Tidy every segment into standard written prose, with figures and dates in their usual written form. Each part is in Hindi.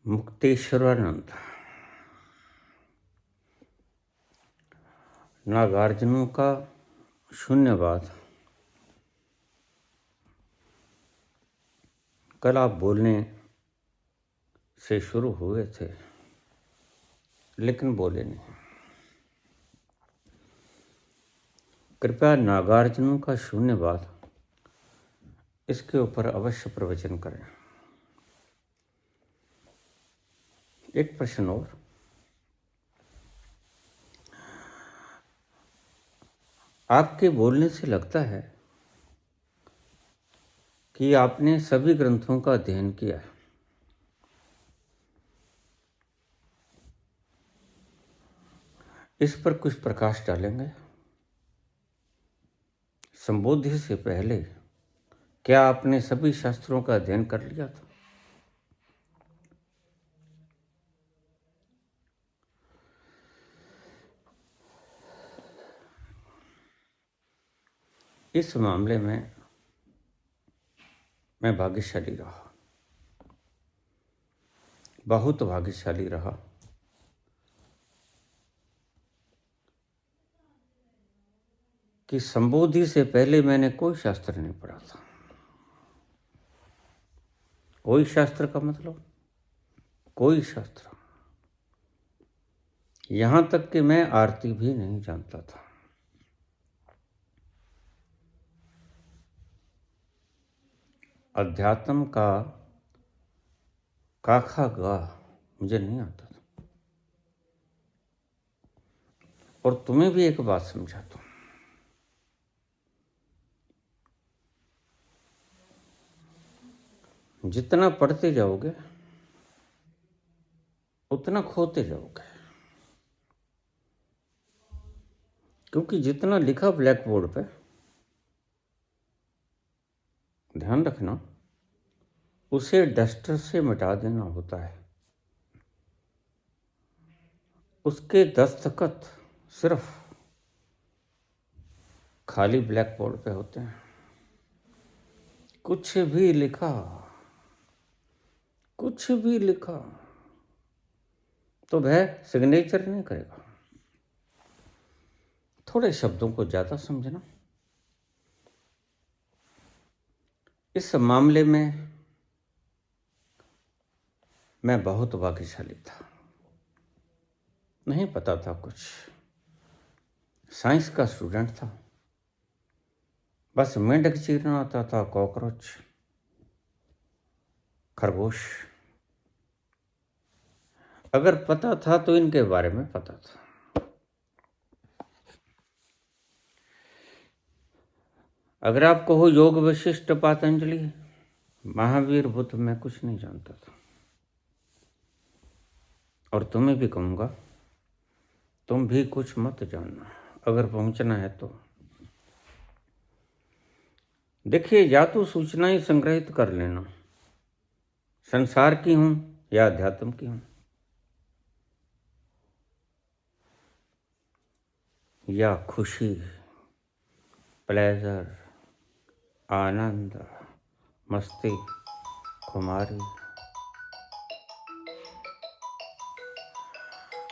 मुक्तेश्वरानंद। नागार्जुन का शून्यवाद। कल आप बोलने से शुरू हुए थे लेकिन बोले नहीं। कृपया नागार्जुन का शून्यवाद इसके ऊपर अवश्य प्रवचन करें। एक प्रश्न और, आपके बोलने से लगता है कि आपने सभी ग्रंथों का अध्ययन किया है। इस पर कुछ प्रकाश डालेंगे। संबोधि से पहले क्या आपने सभी शास्त्रों का अध्ययन कर लिया था? इस मामले में मैं भाग्यशाली रहा, बहुत भाग्यशाली रहा कि संबोधि से पहले मैंने कोई शास्त्र नहीं पढ़ा था। कोई शास्त्र का मतलब कोई शास्त्र, यहां तक कि मैं आरती भी नहीं जानता था। अध्यात्म का काखा गा मुझे नहीं आता था। और तुम्हें भी एक बात समझाता हूं, जितना पढ़ते जाओगे उतना खोते जाओगे, क्योंकि जितना लिखा ब्लैक बोर्ड पे, ध्यान रखना, उसे डस्टर से मिटा देना होता है। उसके दस्तखत सिर्फ खाली ब्लैक बोर्ड पे होते हैं। कुछ भी लिखा तो वह सिग्नेचर नहीं करेगा। थोड़े शब्दों को ज्यादा समझना। इस मामले में मैं बहुत भाग्यशाली था। नहीं पता था कुछ, साइंस का स्टूडेंट था, बस मेंढक चीरना आता था, कॉकरोच, खरगोश। अगर पता था तो इनके बारे में पता था। अगर आप कहो योग वशिष्ठ पातंजलि महावीर बुद्ध, मैं कुछ नहीं जानता था। और तुम्हें भी कहूंगा, तुम भी कुछ मत जानना। अगर पहुंचना है तो देखिए, या तो सूचनाएं संग्रहित कर लेना, संसार की हूं या अध्यात्म की हूं, या खुशी, प्लेजर, आनंद, मस्ती, खुमारी।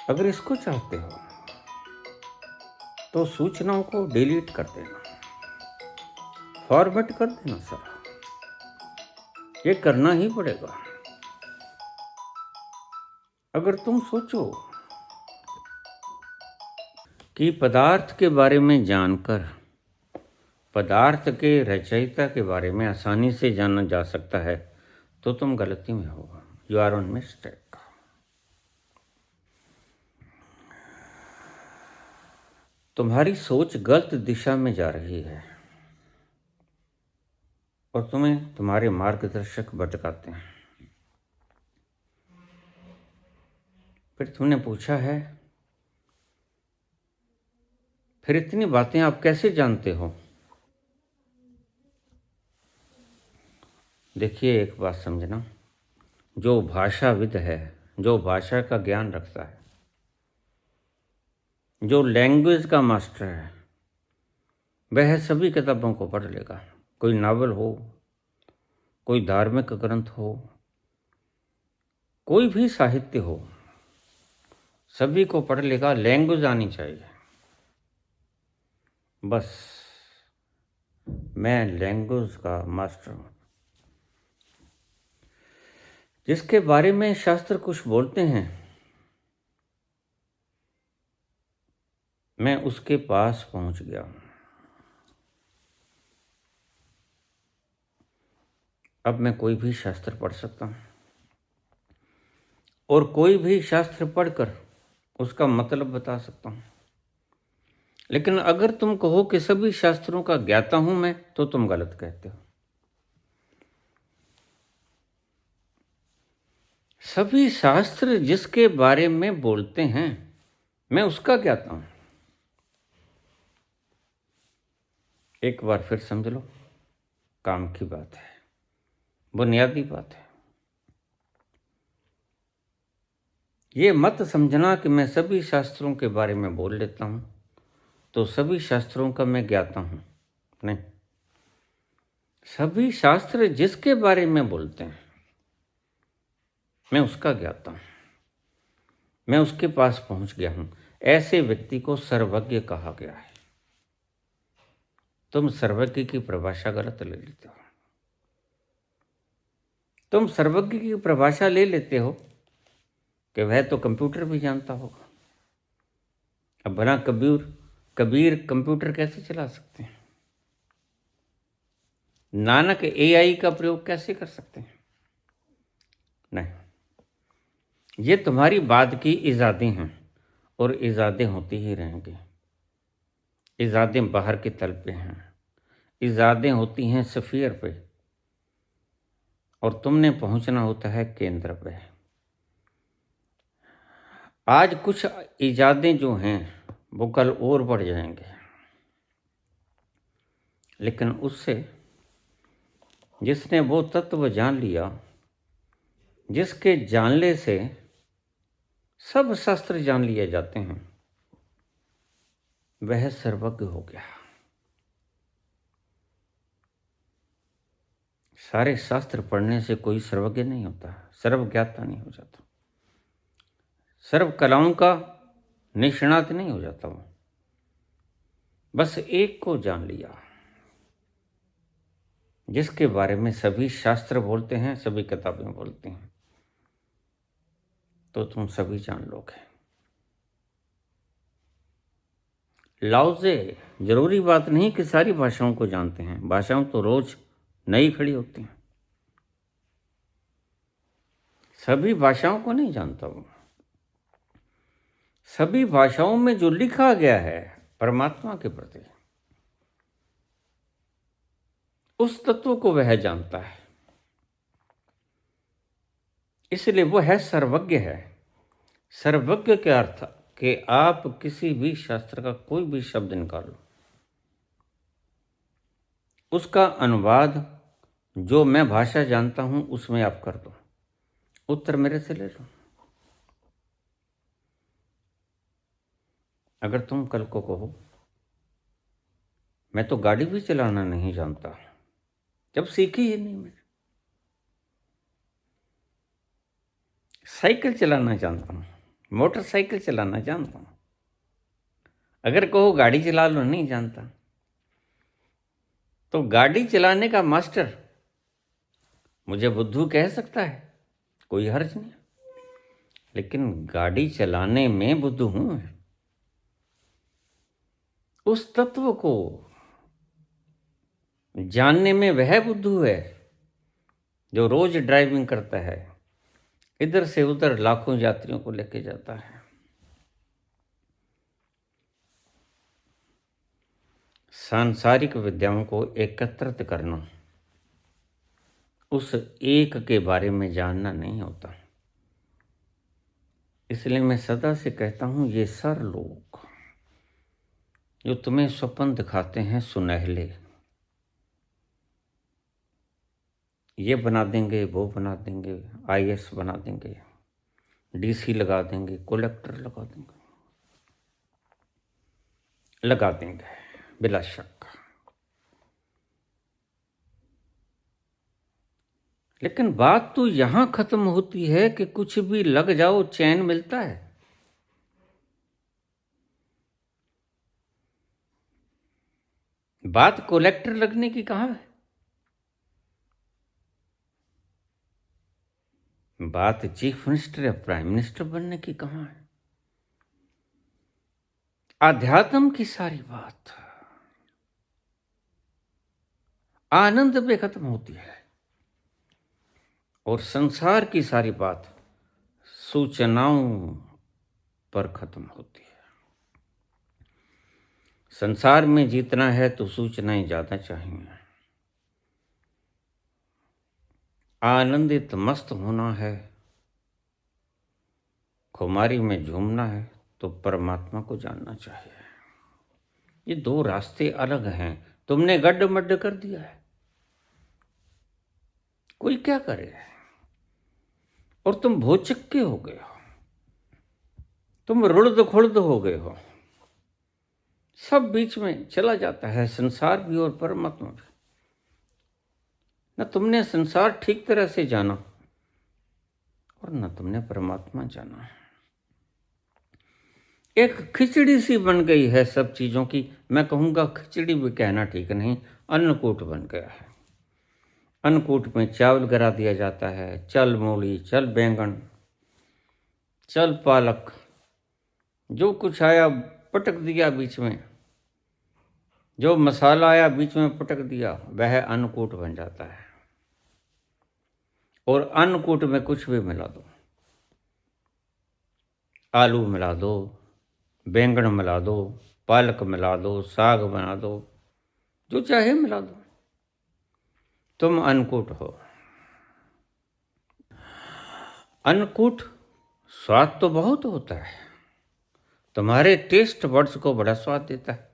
अगर इसको चाहते हो तो सूचनाओं को डिलीट कर देना, फॉर्मेट कर देना सर। ये करना ही पड़ेगा। अगर तुम सोचो कि पदार्थ के बारे में जानकर पदार्थ के रचयिता के बारे में आसानी से जाना जा सकता है तो तुम गलती में हो। You are on mistake. तुम्हारी सोच गलत दिशा में जा रही है और तुम्हें तुम्हारे मार्गदर्शक भटकाते हैं। फिर तुमने पूछा है, फिर इतनी बातें आप कैसे जानते हो? देखिए, एक बात समझना, जो भाषाविद है, जो भाषा का ज्ञान रखता है, जो लैंग्वेज का मास्टर है, वह सभी किताबों को पढ़ लेगा। कोई नावल हो, कोई धार्मिक ग्रंथ हो, कोई भी साहित्य हो, सभी को पढ़ लेगा, लैंग्वेज आनी चाहिए। बस मैं लैंग्वेज का मास्टर हूँ। जिसके बारे में शास्त्र कुछ बोलते हैं, मैं उसके पास पहुंच गया हूं। अब मैं कोई भी शास्त्र पढ़ सकता हूं और कोई भी शास्त्र पढ़कर उसका मतलब बता सकता हूं। लेकिन अगर तुम कहो कि सभी शास्त्रों का ज्ञाता हूं मैं, तो तुम गलत कहते हो। सभी शास्त्र जिसके बारे में बोलते हैं, मैं उसका ज्ञाता हूं। एक बार फिर समझ लो, काम की बात है, बुनियादी बात है। ये मत समझना कि मैं सभी शास्त्रों के बारे में बोल लेता हूं तो सभी शास्त्रों का मैं ज्ञाता हूं। नहीं, सभी शास्त्र जिसके बारे में बोलते हैं, मैं उसका ज्ञाता हूं। मैं उसके पास पहुंच गया हूं। ऐसे व्यक्ति को सर्वज्ञ कहा गया है। तुम सर्वज्ञ की परिभाषा गलत ले लेते हो। तुम सर्वज्ञ की परिभाषा ले लेते हो कि वह तो कंप्यूटर भी जानता होगा। अब भला कबीर कंप्यूटर कैसे चला सकते हैं? नानक एआई का प्रयोग कैसे कर सकते हैं? नहीं, ये तुम्हारी बाद की इजादें हैं और इजादें होती ही रहेंगी। इजादें बाहर के तल पे हैं, इजादें होती हैं सफीर पे, और तुमने पहुंचना होता है केंद्र पे। आज कुछ इजादें जो हैं वो कल और बढ़ जाएंगे, लेकिन उससे जिसने वो तत्व जान लिया, जिसके जानने से सब शास्त्र जान लिए जाते हैं, वह सर्वज्ञ हो गया। सारे शास्त्र पढ़ने से कोई सर्वज्ञ नहीं होता, सर्वज्ञाता नहीं हो जाता, सर्व कलाओं का निष्णात नहीं हो जाता। वो बस एक को जान लिया, जिसके बारे में सभी शास्त्र बोलते हैं, सभी किताबें बोलती हैं, तो तुम सभी जान लोगे। लाओजे जरूरी बात नहीं कि सारी भाषाओं को जानते हैं, भाषाओं तो रोज नई खड़ी होती हैं। सभी भाषाओं को नहीं जानता वो। सभी भाषाओं में जो लिखा गया है परमात्मा के प्रति, उस तत्व को वह जानता है। इसलिए वो है सर्वज्ञ है। सर्वज्ञ के अर्थ कि आप किसी भी शास्त्र का कोई भी शब्द निकालो, उसका अनुवाद जो मैं भाषा जानता हूं उसमें आप कर दो, उत्तर मेरे से ले लो। अगर तुम कल को कहो मैं तो गाड़ी भी चलाना नहीं जानता, जब सीखी ही नहीं, मैं साइकिल चलाना जानता हूं, मोटरसाइकिल चलाना जानता हूं, अगर कहो गाड़ी चला लो नहीं जानता, तो गाड़ी चलाने का मास्टर मुझे बुद्धू कह सकता है, कोई हर्ज नहीं, लेकिन गाड़ी चलाने में बुद्धू हूं मैं। उस तत्व को जानने में वह बुद्धू है जो रोज ड्राइविंग करता है, इधर से उधर लाखों यात्रियों को लेके जाता है। सांसारिक विद्याओं को एकत्रित करना, उस एक के बारे में जानना नहीं होता। इसलिए मैं सदा से कहता हूं, ये सर लोग जो तुम्हें स्वप्न दिखाते हैं सुनहले, ये बना देंगे, वो बना देंगे, आईएएस बना देंगे, डीसी लगा देंगे, कलेक्टर लगा देंगे, बिला शक। लेकिन बात तो यहां खत्म होती है कि कुछ भी लग जाओ चैन मिलता है। बात कलेक्टर लगने की कहां है, बात चीफ मिनिस्टर या प्राइम मिनिस्टर बनने की कहां है। आध्यात्म की सारी बात आनंद पे खत्म होती है और संसार की सारी बात सूचनाओं पर खत्म होती है। संसार में जीतना है तो सूचनाएं ज्यादा चाहिए, आनंदित मस्त होना है, खुमारी में झूमना है तो परमात्मा को जानना चाहिए। ये दो रास्ते अलग हैं, तुमने गड्ढ कर दिया है, कोई क्या करे, और तुम भोचक्के हो गए हो, तुम रुड़द खुड़द हो गए हो, सब बीच में चला जाता है, संसार भी और परमात्मा भी। न तुमने संसार ठीक तरह से जाना और न तुमने परमात्मा जाना। एक खिचड़ी सी बन गई है सब चीजों की। मैं कहूंगा खिचड़ी भी कहना ठीक नहीं, अन्नकूट बन गया है। अन्नकूट में चावल गिरा दिया जाता है, चल मूली, चल बैंगन, चल पालक, जो कुछ आया पटक दिया बीच में, जो मसाला आया बीच में पटक दिया, वह अन्नकूट बन जाता है। और अन्नकूट में कुछ भी मिला दो, आलू मिला दो, बैंगन मिला दो, पालक मिला दो, साग बना दो, जो चाहे मिला दो, तुम अन्नकूट हो। अन्नकूट स्वाद तो बहुत होता है, तुम्हारे टेस्ट बड्स को बड़ा स्वाद देता है।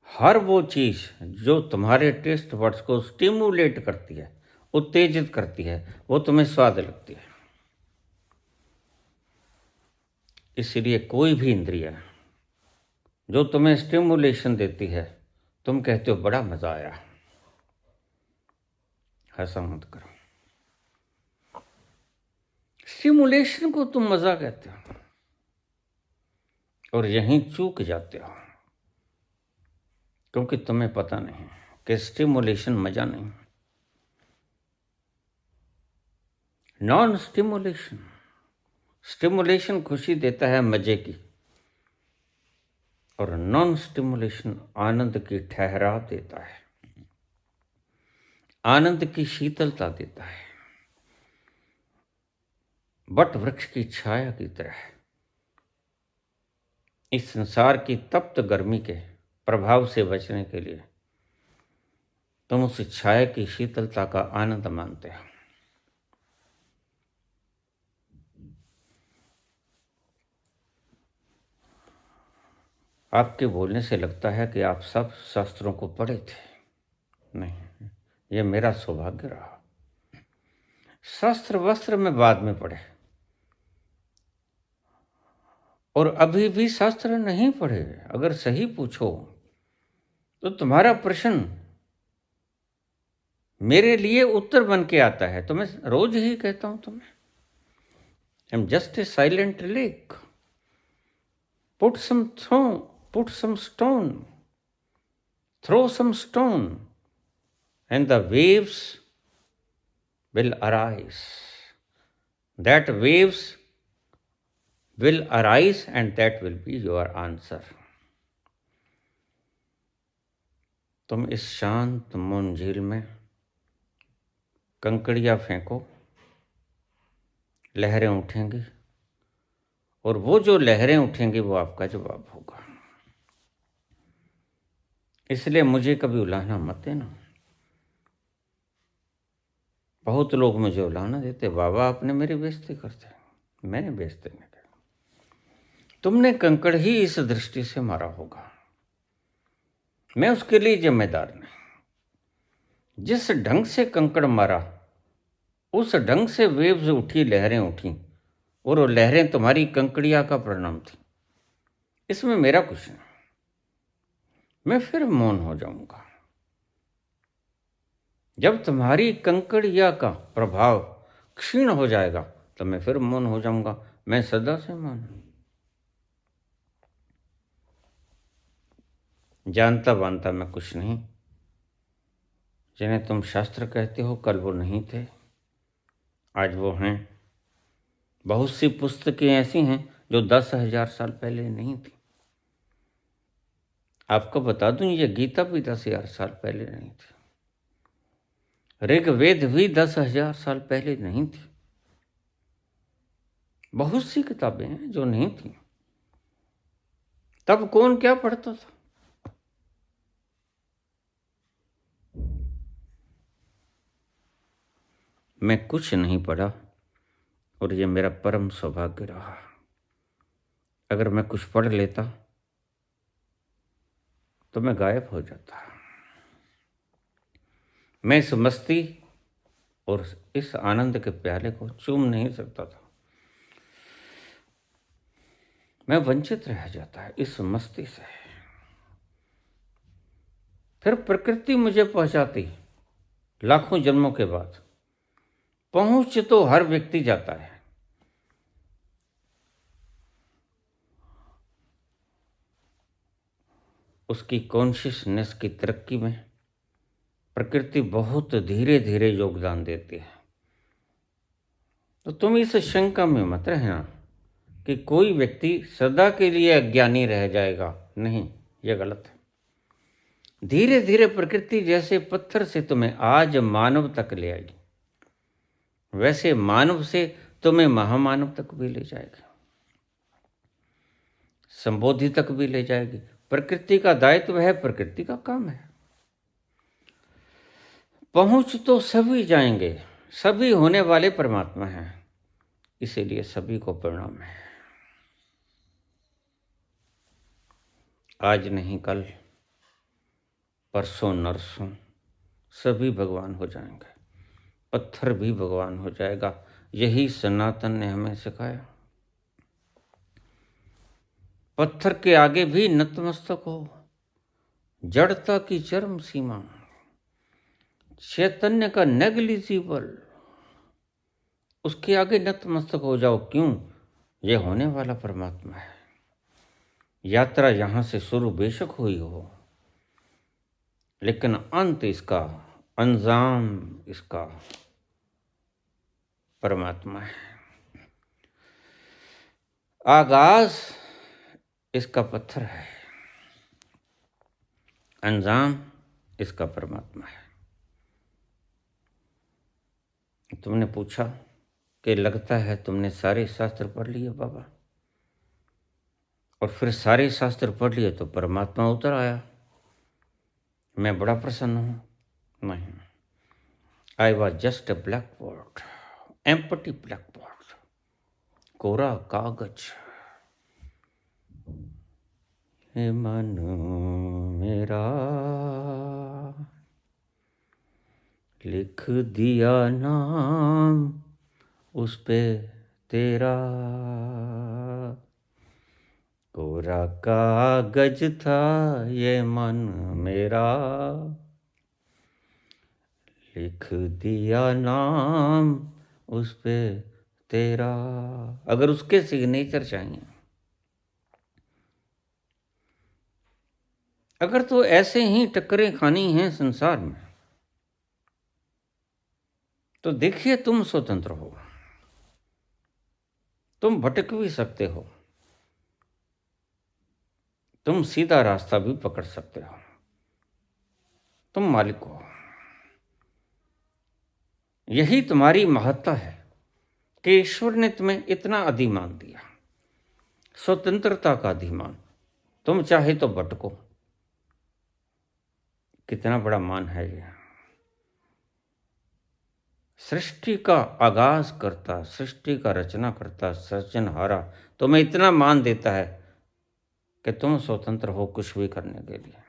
हर वो चीज जो तुम्हारे टेस्ट बड्स को स्टिमुलेट करती है, उत्तेजित करती है, वो तुम्हें स्वाद लगती है। इसलिए कोई भी इंद्रिय जो तुम्हें स्टिमुलेशन देती है, तुम कहते हो बड़ा मजा आया। ऐसा मत करो, स्टिमुलेशन को तुम मजा कहते हो और यहीं चूक जाते हो, क्योंकि तुम्हें पता नहीं कि स्टिमुलेशन मजा नहीं, नॉन स्टिमुलेशन। स्टिमुलेशन खुशी देता है मजे की, और नॉन स्टिमुलेशन आनंद की ठहराव देता है, आनंद की शीतलता देता है। वट वृक्ष की छाया की तरह इस संसार की तप्त गर्मी के प्रभाव से बचने के लिए तुम उस छाया की शीतलता का आनंद मानते हो। आपके बोलने से लगता है कि आप सब शास्त्रों को पढ़े थे। नहीं, यह मेरा सौभाग्य रहा। शास्त्र वस्त्र में बाद में पढ़े, और अभी भी शास्त्र नहीं पढ़े। अगर सही पूछो तो तुम्हारा प्रश्न मेरे लिए उत्तर बन के आता है। तो मैं रोज ही कहता हूं तुम्हें, I am just a silent lake, put some stone, throw some stone, and the waves will arise. That waves will arise and that will be your answer. तुम इस शांत मौन झील में कंकड़ियां फेंको, लहरें उठेंगी, और वो जो लहरें उठेंगी वो आपका जवाब होगा। इसलिए मुझे कभी उलाहना मत देना। बहुत लोग मुझे उलाहना देते, बाबा आपने मेरी बेइज्जती करते। मैंने बेइज्जती नहीं की, तुमने कंकड़ ही इस दृष्टि से मारा होगा, मैं उसके लिए जिम्मेदार नहीं। जिस ढंग से कंकड़ मारा उस ढंग से वेव्स उठी, लहरें उठी, और वो लहरें तुम्हारी कंकड़िया का परिणाम थी। इसमें मेरा कुछ नहीं, मैं फिर मौन हो जाऊंगा। जब तुम्हारी कंकड़िया का प्रभाव क्षीण हो जाएगा तो मैं फिर मौन हो जाऊंगा। मैं सदा से मौन हूं। जानता बांता मैं कुछ नहीं। जिन्हें तुम शास्त्र कहते हो कल वो नहीं थे, आज वो हैं। बहुत सी पुस्तकें ऐसी हैं जो 10,000 साल पहले नहीं थी। आपको बता दूं, ये गीता भी 10,000 साल पहले नहीं थी। ऋग्वेद भी 10,000 साल पहले नहीं थी। बहुत सी किताबें हैं जो नहीं थी। तब कौन क्या पढ़ता था? मैं कुछ नहीं पढ़ा और ये मेरा परम सौभाग्य रहा। अगर मैं कुछ पढ़ लेता तो मैं गायब हो जाता। मैं इस मस्ती और इस आनंद के प्याले को चूम नहीं सकता था। मैं वंचित रह जाता है इस मस्ती से। फिर प्रकृति मुझे पहुंचाती लाखों जन्मों के बाद। पहुंच तो हर व्यक्ति जाता है, उसकी कॉन्शियसनेस की तरक्की में प्रकृति बहुत धीरे धीरे योगदान देती है। तो तुम इस शंका में मत रहना कि कोई व्यक्ति सदा के लिए अज्ञानी रह जाएगा। नहीं, यह गलत है। धीरे धीरे प्रकृति जैसे पत्थर से तुम्हें आज मानव तक ले आएगी, वैसे मानव से तुम्हें महामानव तक भी ले जाएगी, संबोधि तक भी ले जाएगी। प्रकृति का दायित्व है, प्रकृति का काम है। पहुंच तो सभी जाएंगे, सभी होने वाले परमात्मा हैं, इसीलिए सभी को प्रणाम है। आज नहीं कल, परसों नरसों सभी भगवान हो जाएंगे। पत्थर भी भगवान हो जाएगा। यही सनातन ने हमें सिखाया। पत्थर के आगे भी नतमस्तक हो। जड़ता की चरम सीमा, चैतन्य का नेग्लिजिबल, उसके आगे नतमस्तक हो जाओ। क्यों? ये होने वाला परमात्मा है। यात्रा यहां से शुरू बेशक हुई हो, लेकिन अंत इसका, अंजाम इसका परमात्मा है। आगाज इसका पत्थर है, अंजाम इसका परमात्मा है। तुमने पूछा कि लगता है तुमने सारे शास्त्र पढ़ लिए बाबा, और फिर सारे शास्त्र पढ़ लिए तो परमात्मा उतर आया। मैं बड़ा प्रसन्न हूं। नहीं, I was just a blackboard, empty blackboard, कोरा कागज। हे मन मेरा लिख दिया नाम उस पे तेरा, कोरा कागज था ये मन मेरा, लिख दिया नाम उस पे तेरा। अगर उसके सिग्नेचर चाहिए, अगर तो ऐसे ही टक्करें खानी हैं संसार में, तो देखिए तुम स्वतंत्र हो। तुम भटक भी सकते हो, तुम सीधा रास्ता भी पकड़ सकते हो। तुम मालिक हो। यही तुम्हारी महत्ता है कि ईश्वर ने तुम्हें इतना अधिमान दिया, स्वतंत्रता का अधिमान। तुम चाहे तो भटको। कितना बड़ा मान है यह। सृष्टि का आगाज करता, सृष्टि का रचना करता सृजनहारा तुम्हें इतना मान देता है कि तुम स्वतंत्र हो कुछ भी करने के लिए।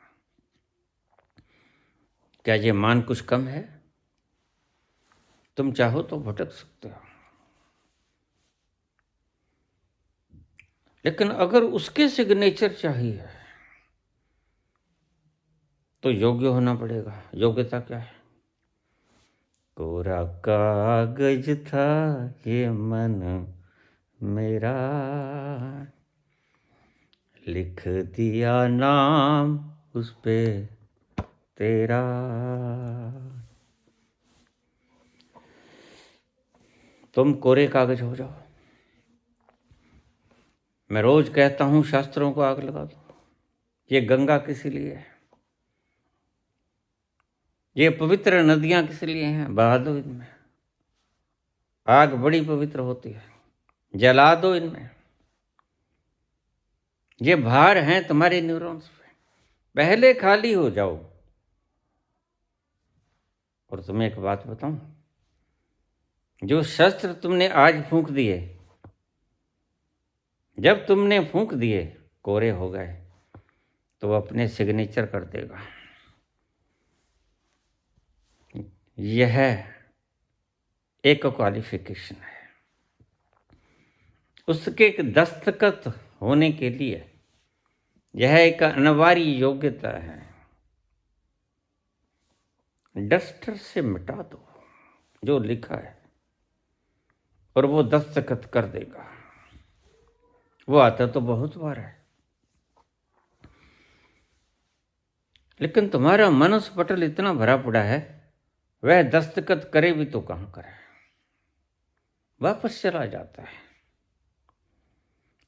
क्या ये मान कुछ कम है? तुम चाहो तो भटक सकते हो, लेकिन अगर उसके सिग्नेचर चाहिए तो योग्य होना पड़ेगा। योग्यता क्या है? कोरा कागज था ये मन मेरा, लिख दिया नाम उस पे तेरा। तुम कोरे कागज हो जाओ। मैं रोज कहता हूं शास्त्रों को आग लगा दो। ये गंगा किस लिए है? ये पवित्र नदियां किस लिए हैं? बहा दो इनमें। आग बड़ी पवित्र होती है, जला दो इनमें। ये भार हैं तुम्हारे न्यूरॉन्स पे, पहले खाली हो जाओ। और तुम्हें एक बात बताऊं, जो शस्त्र तुमने आज फूंक दिए, जब तुमने फूंक दिए कोरे हो गए, तो वो अपने सिग्नेचर कर देगा। यह एक क्वालिफिकेशन है। उसके एक दस्तखत होने के लिए यह एक अनिवार्य योग्यता है। डस्टर से मिटा दो जो लिखा है और वो दस्तखत कर देगा। वो आता तो बहुत बार है, लेकिन तुम्हारा मनुष्य पटल इतना भरा पड़ा है, वह दस्तखत करे भी तो कहां करे, वापस चला जाता है।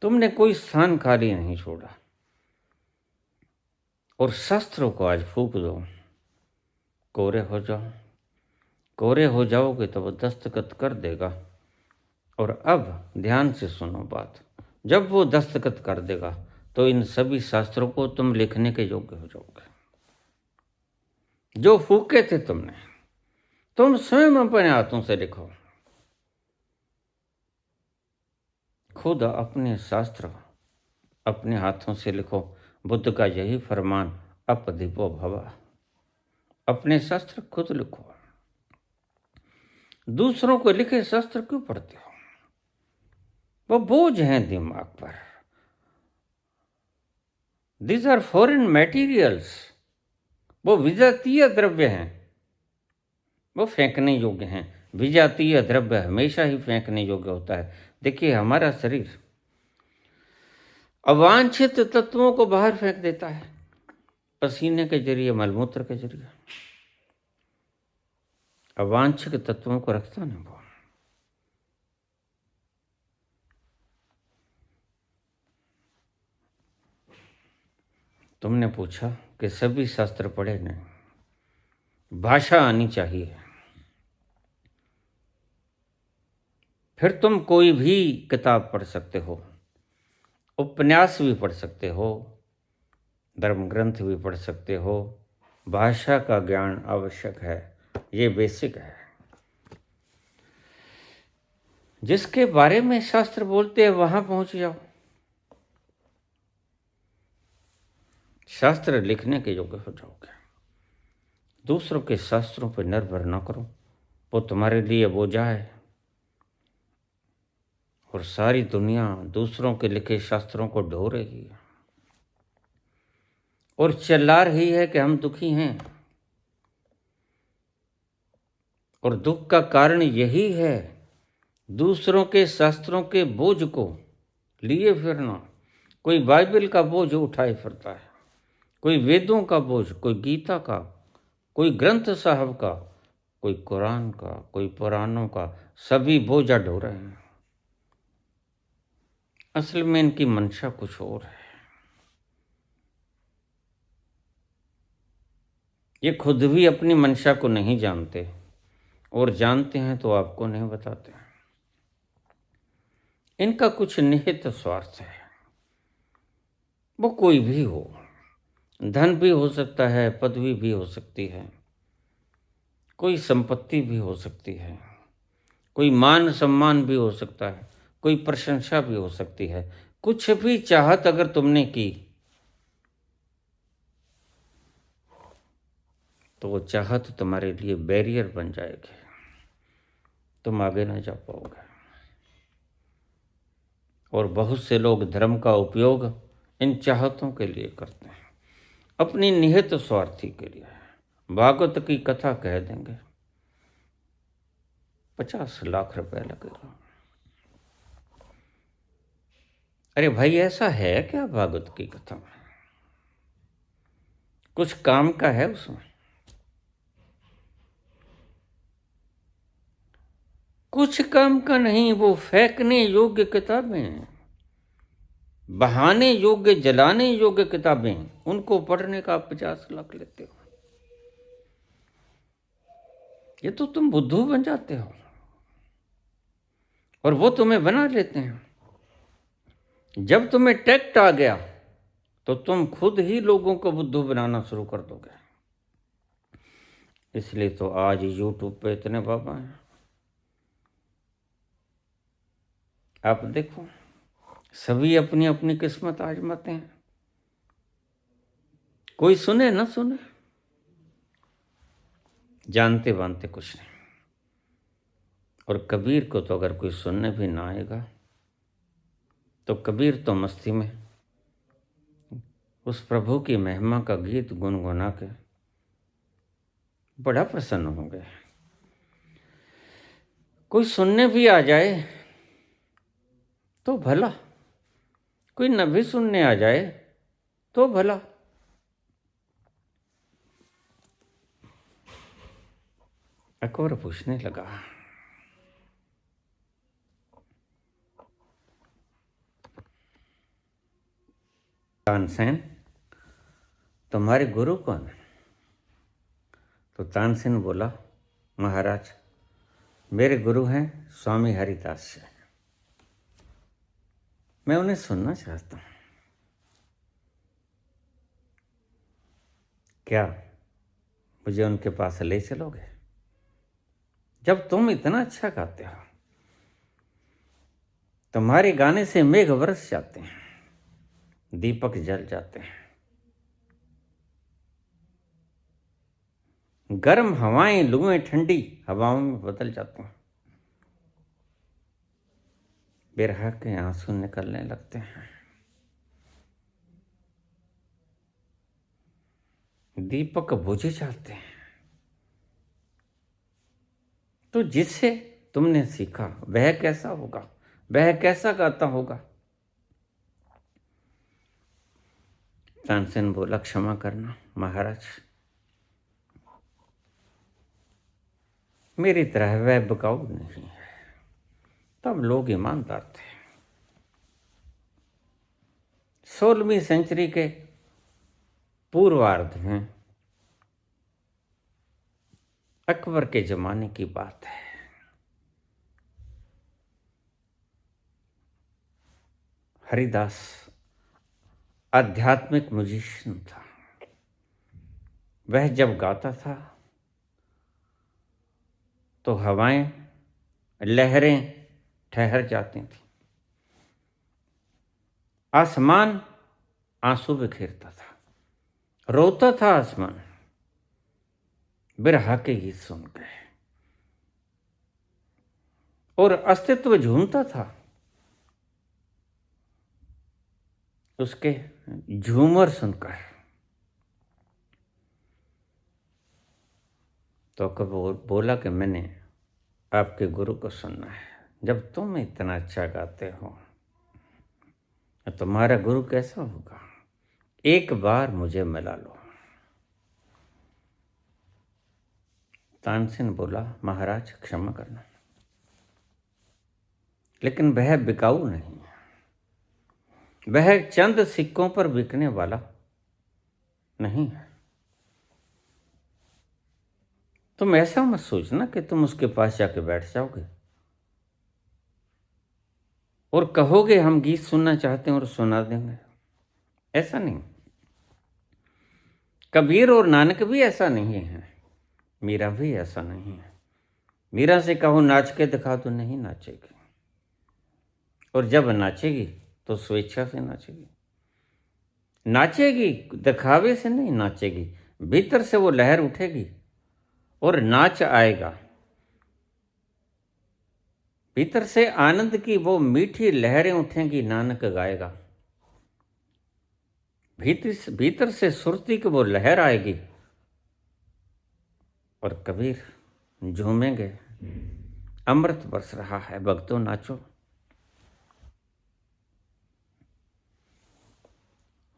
तुमने कोई स्थान खाली नहीं छोड़ा। और शस्त्रों को आज फूंक दो, कोरे हो जाओ। कोरे हो जाओगे तो वो दस्तखत कर देगा। और अब ध्यान से सुनो बात, जब वो दस्तखत कर देगा तो इन सभी शास्त्रों को तुम लिखने के योग्य हो जाओगे। जो फूके थे तुमने, तुम स्वयं अपने हाथों से लिखो। खुद अपने शास्त्र अपने हाथों से लिखो। बुद्ध का यही फरमान, अपदीपो भवा। अपने शास्त्र खुद लिखो। दूसरों को लिखे शास्त्र क्यों पढ़ते हो? वो बोझ हैं दिमाग पर। These are foreign materials। वो विजातीय द्रव्य हैं, वो फेंकने योग्य हैं। विजातीय द्रव्य हमेशा ही फेंकने योग्य होता है। देखिए, हमारा शरीर अवांछित तत्वों को बाहर फेंक देता है, पसीने के जरिए, मलमूत्र के जरिए। अवांछित तत्वों को रखता नहीं वो। तुमने पूछा कि सभी शास्त्र पढ़े नहीं, भाषा आनी चाहिए। फिर तुम कोई भी किताब पढ़ सकते हो, उपन्यास भी पढ़ सकते हो, धर्म ग्रंथ भी पढ़ सकते हो। भाषा का ज्ञान आवश्यक है, ये बेसिक है। जिसके बारे में शास्त्र बोलते हैं वहां पहुंच जाओ। शास्त्र लिखने के योग्य हो जाओगे। दूसरों के शास्त्रों पर निर्भर न करो, वो तुम्हारे लिए बोझा है। और सारी दुनिया दूसरों के लिखे शास्त्रों को ढो रही है और चिल्ला रही है कि हम दुखी हैं। और दुख का कारण यही है, दूसरों के शास्त्रों के बोझ को लिए फिरना। कोई बाइबल का बोझ उठाए फिरता है, कोई वेदों का बोझ, कोई गीता का, कोई ग्रंथ साहब का, कोई कुरान का, कोई पुराणों का। सभी बोझा ढो रहे हैं। असल में इनकी मंशा कुछ और है। ये खुद भी अपनी मंशा को नहीं जानते, और जानते हैं तो आपको नहीं बताते। इनका कुछ निहित स्वार्थ है। वो कोई भी हो, धन भी हो सकता है, पदवी भी हो सकती है, कोई संपत्ति भी हो सकती है, कोई मान सम्मान भी हो सकता है, कोई प्रशंसा भी हो सकती है। कुछ भी चाहत अगर तुमने की तो वो चाहत तुम्हारे लिए बैरियर बन जाएगी, तुम आगे ना जा पाओगे। और बहुत से लोग धर्म का उपयोग इन चाहतों के लिए करते हैं, अपनी निहित स्वार्थी के लिए। भागवत की कथा कह देंगे, 50 लाख रुपया लगेगा। अरे भाई, ऐसा है क्या भागवत की कथा में? कुछ काम का है उसमें? कुछ काम का नहीं। वो फेंकने योग्य किताबें हैं, बहाने योग्य, जलाने योग्य किताबें, उनको पढ़ने का आप 50 लाख लेते हो। ये तो तुम बुद्धू बन जाते हो और वो तुम्हें बना लेते हैं। जब तुम्हें टैक्ट आ गया तो तुम खुद ही लोगों को बुद्धू बनाना शुरू कर दोगे। इसलिए तो आज यूट्यूब पे इतने बाबा हैं। आप देखो, सभी अपनी अपनी किस्मत आजमाते हैं। कोई सुने ना सुने, जानते बानते कुछ नहीं। और कबीर को तो अगर कोई सुनने भी ना आएगा तो कबीर तो मस्ती में उस प्रभु की महिमा का गीत गुनगुना के बड़ा प्रसन्न होंगे। कोई सुनने भी आ जाए तो भला, कोई न भी सुनने आ जाए तो भला। अकबर पूछने लगा, तानसेन, तुम्हारे गुरु कौन है? तो तानसेन बोला, महाराज, मेरे गुरु हैं स्वामी हरिदास जी। मैं उन्हें सुनना चाहता हूं। क्या मुझे उनके पास ले चलोगे? जब तुम इतना अच्छा गाते हो, तुम्हारे गाने से मेघ बरस जाते हैं, दीपक जल जाते हैं, गर्म हवाएं लुएं ठंडी हवाओं में बदल जाते हैं, बिरहा के आंसू निकलने लगते हैं, दीपक बुझ जाते हैं। तो जिससे तुमने सीखा वह कैसा होगा, वह कैसा गाता होगा? तानसेन बोला, क्षमा करना महाराज, मेरी तरह वह बिकाऊ नहीं है। तब लोग ईमानदार थे। 16वीं सेंचुरी के पूर्वार्ध में अकबर के जमाने की बात है। हरिदास आध्यात्मिक म्यूजिशियन था। वह जब गाता था तो हवाएं, लहरें ठहर जाती थी, आसमान आंसू बिखेरता था, रोता था आसमान बिरहा के गीत सुनकर, और अस्तित्व झूमता था उसके झूमर सुनकर। तो कबीर बोला कि मैंने आपके गुरु को सुनना है। जब तुम इतना अच्छा गाते हो तो तुम्हारा गुरु कैसा होगा? एक बार मुझे मिला लो। तानसेन बोला, महाराज क्षमा करना, लेकिन वह बिकाऊ नहीं है, वह चंद सिक्कों पर बिकने वाला नहीं है। तुम ऐसा मत सोचना कि तुम उसके पास जाके बैठ जाओगे और कहोगे हम गीत सुनना चाहते हैं और सुना देंगे। ऐसा नहीं। कबीर और नानक भी ऐसा नहीं है, मीरा भी ऐसा नहीं है। मीरा से कहो नाच के दिखा तो नहीं नाचेगी, और जब नाचेगी तो स्वेच्छा से नाचेगी। नाचेगी दिखावे से नहीं नाचेगी, भीतर से वो लहर उठेगी और नाच आएगा। भीतर से आनंद की वो मीठी लहरें उठेंगी, नानक गाएगा। भीतर से सुरती की वो लहर आएगी और कबीर झूमेंगे, अमृत बरस रहा है, भक्तों नाचो।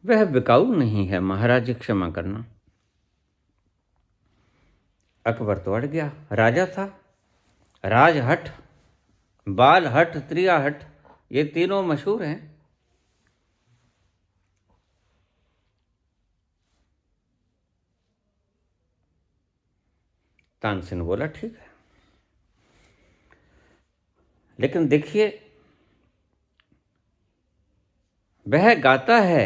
वह बिकाऊ नहीं है महाराज, क्षमा करना। अकबर तो अड़ गया, राजा था। राजहट, बालहट, त्रियाहट, ये तीनों मशहूर हैं। तानसेन बोला ठीक है, लेकिन देखिए वह गाता है,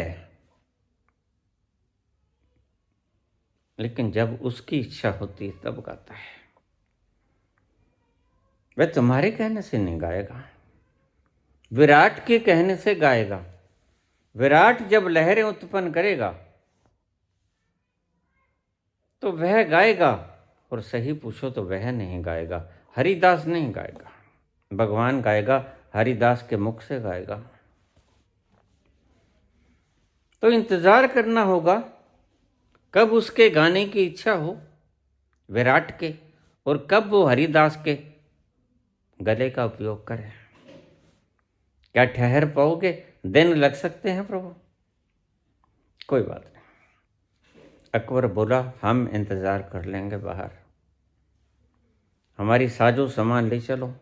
लेकिन जब उसकी इच्छा होती है तब गाता है। वह तुम्हारे कहने से नहीं गाएगा, विराट के कहने से गाएगा। विराट जब लहरें उत्पन्न करेगा तो वह गाएगा, और सही पूछो तो वह नहीं गाएगा, हरिदास नहीं गाएगा। भगवान गाएगा, हरिदास के मुख से गाएगा। तो इंतजार करना होगा कब उसके गाने की इच्छा हो विराट के, और कब वो हरिदास के गले का उपयोग करे। क्या ठहर पाओगे? दिन लग सकते हैं प्रभु। कोई बात नहीं, अकबर बोला हम इंतजार कर लेंगे बाहर, हमारी साजो सामान ले चलो।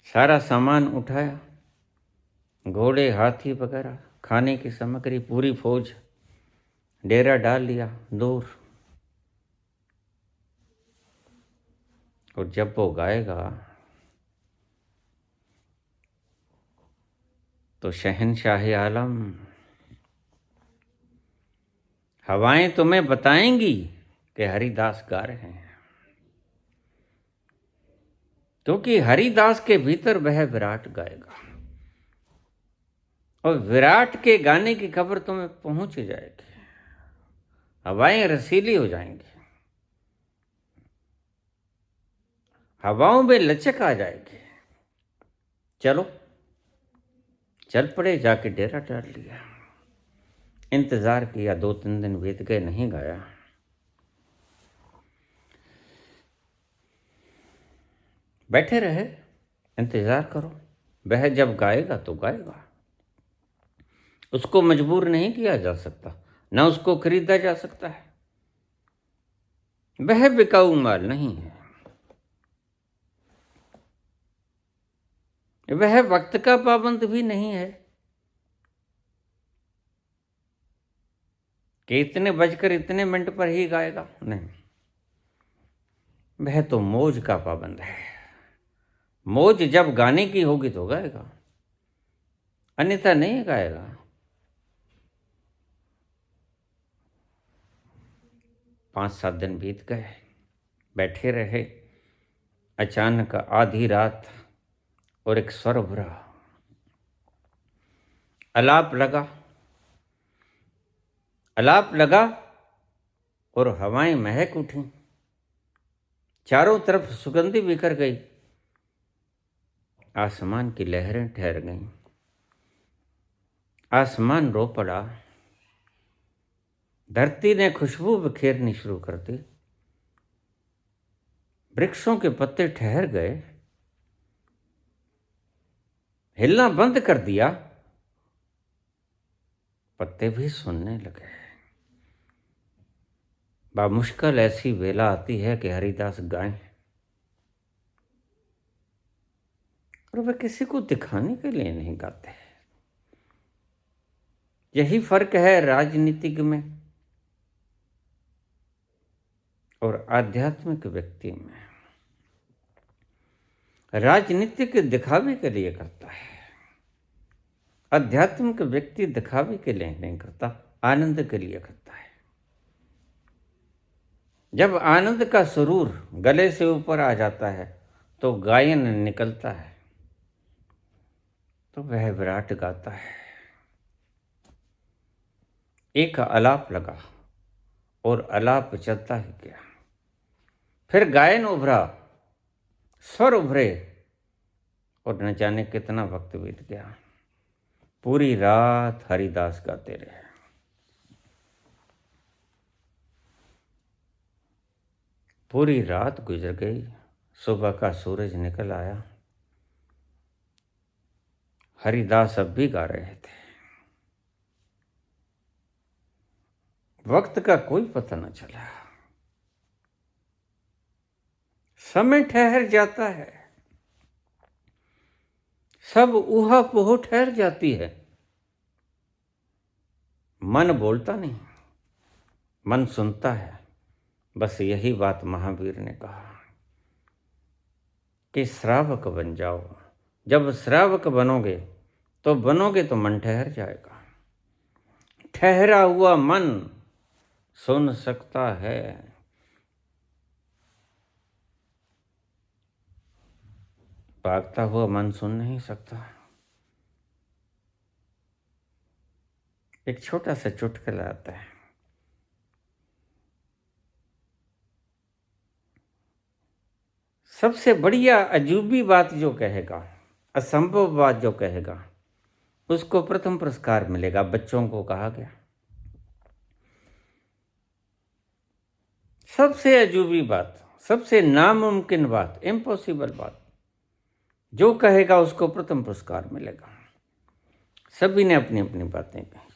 सारा सामान उठाया, घोड़े, हाथी वगैरह, खाने की सामग्री, पूरी फौज, डेरा डाल लिया दूर। और जब वो गाएगा तो शहंशाह आलम, हवाएं तुम्हें बताएंगी कि हरिदास गा रहे हैं, क्योंकि हरिदास के भीतर वह विराट गाएगा, और विराट के गाने की खबर तुम्हें पहुंच जाएगी। हवाएं रसीली हो जाएंगी, हवाओं में लचक आ जाएगी। चलो, चल पड़े, जाके डेरा डाल लिया। इंतजार किया, 2-3 दिन बीत गए, नहीं गाया। बैठे रहे, इंतजार करो, वह जब गाएगा तो गाएगा। उसको मजबूर नहीं किया जा सकता, ना उसको खरीदा जा सकता है। वह बिकाऊ माल नहीं है, वह वक्त का पाबंद भी नहीं है कि इतने बजकर इतने मिनट पर ही गाएगा, नहीं। वह तो मौज का पाबंद है। मौज जब गाने की होगी तो गाएगा, अन्यथा नहीं गाएगा। 5-7 दिन बीत गए, बैठे रहे। अचानक आधी रात और एक स्वर उभरा, अलाप लगा। अलाप लगा और हवाएं महक उठी, चारों तरफ सुगंधी बिखर गई, आसमान की लहरें ठहर गईं, आसमान रो पड़ा, धरती ने खुशबू बिखेरनी शुरू कर दी, वृक्षों के पत्ते ठहर गए, हिलना बंद कर दिया, पत्ते भी सुनने लगे। बामुश्किल ऐसी वेला आती है कि हरिदास गाएं, और वह किसी को दिखाने के लिए नहीं गाते। यही फर्क है राजनीतिक में और आध्यात्मिक व्यक्ति में। राजनीतिक दिखावे के लिए करता है, आध्यात्मिक व्यक्ति दिखावे के लिए नहीं करता, आनंद के लिए करता है। जब आनंद का सुरूर गले से ऊपर आ जाता है तो गायन निकलता है, तो वह विराट गाता है। एक आलाप लगा और आलाप चलता ही गया, फिर गायन उभरा, स्वर उभरे, और न जाने कितना वक्त बीत गया। पूरी रात हरिदास गाते रहे। पूरी रात गुजर गई, सुबह का सूरज निकल आया। हरिदास अब भी गा रहे थे। वक्त का कोई पता न चला, समय ठहर जाता है, सब ऊहा पोह ठहर जाती है। मन बोलता नहीं, मन सुनता है। बस यही बात महावीर ने कहा कि श्रावक बन जाओ। जब श्रावक बनोगे तो मन ठहर जाएगा। ठहरा हुआ मन सुन सकता है, भागता हुआ मन सुन नहीं सकता। एक छोटा सा चुटकुला आता है। सबसे बढ़िया अजूबी बात जो कहेगा, असंभव बात जो कहेगा, उसको प्रथम पुरस्कार मिलेगा। बच्चों को कहा गया सबसे अजूबी बात, सबसे नामुमकिन बात, इम्पॉसिबल बात जो कहेगा उसको प्रथम पुरस्कार मिलेगा। सभी ने अपनी अपनी बातें कही।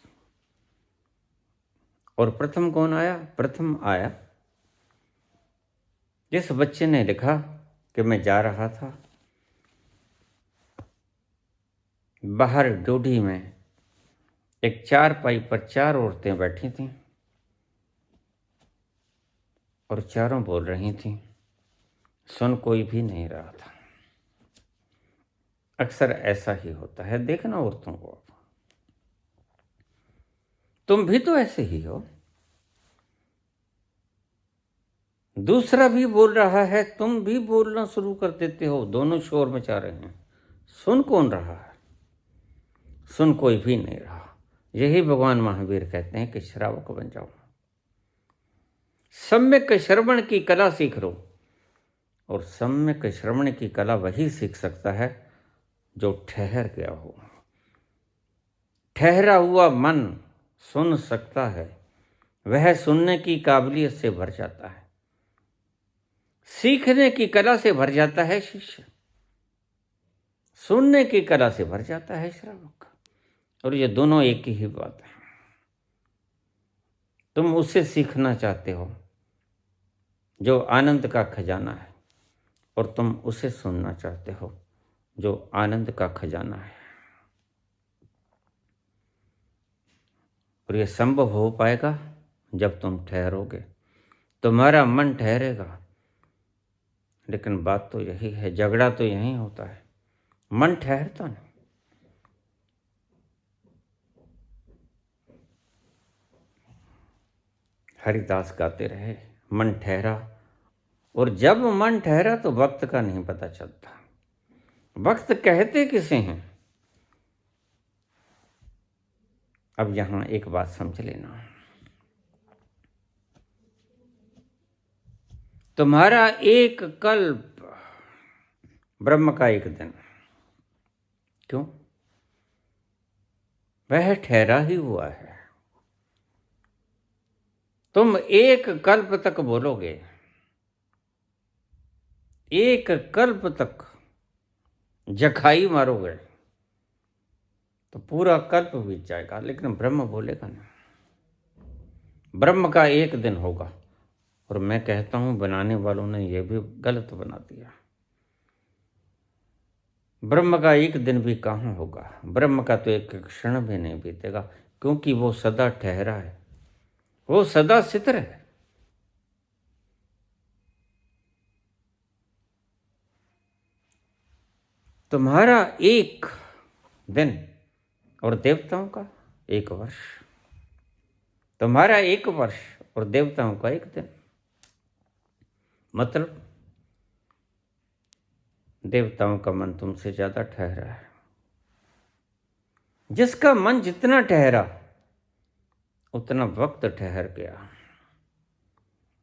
और प्रथम कौन आया? प्रथम आया जिस बच्चे ने लिखा कि मैं जा रहा था, बाहर ड्यूटी में एक चारपाई पर 4 औरतें बैठी थीं और चारों बोल रही थीं, सुन कोई भी नहीं रहा था। अक्सर ऐसा ही होता है, देखना औरतों को, तुम भी तो ऐसे ही हो। दूसरा भी बोल रहा है, तुम भी बोलना शुरू कर देते हो, दोनों शोर मचा रहे हैं। सुन कौन रहा है? सुन कोई भी नहीं रहा। यही भगवान महावीर कहते हैं कि श्रावक बन जाओ, सम्यक श्रवण की कला सीख लो। और सम्यक श्रवण की कला वही सीख सकता है जो ठहर गया हो। ठहरा हुआ मन सुन सकता है, वह सुनने की काबिलियत से भर जाता है, सीखने की कला से भर जाता है शिष्य, सुनने की कला से भर जाता है श्रावक। और ये दोनों एक ही बात है। तुम उससे सीखना चाहते हो जो आनंद का खजाना है, और तुम उसे सुनना चाहते हो जो आनंद का खजाना है। और ये संभव हो पाएगा जब तुम ठहरोगे, तुम्हारा मन ठहरेगा। लेकिन बात तो यही है, झगड़ा तो यही होता है, मन ठहरता नहीं। हरिदास गाते रहे, मन ठहरा। और जब मन ठहरा तो वक्त का नहीं पता चलता। वक्त कहते किसे हैं? अब यहां एक बात समझ लेना, तुम्हारा एक कल्प ब्रह्म का एक दिन। क्यों? वह ठहरा ही हुआ है। तुम एक कल्प तक बोलोगे, एक कल्प तक जखाई मारोगे तो पूरा कल्प बीत जाएगा, लेकिन ब्रह्म बोलेगा नहीं। ब्रह्म का एक दिन होगा। और मैं कहता हूं बनाने वालों ने यह भी गलत बना दिया। ब्रह्म का एक दिन भी कहाँ होगा? ब्रह्म का तो एक क्षण भी नहीं बीतेगा, क्योंकि वो सदा ठहरा है, वो सदा स्थिर है। तुम्हारा एक दिन और देवताओं का एक वर्ष, तुम्हारा एक वर्ष और देवताओं का एक दिन। मतलब देवताओं का मन तुमसे ज्यादा ठहरा है। जिसका मन जितना ठहरा उतना वक्त ठहर गया।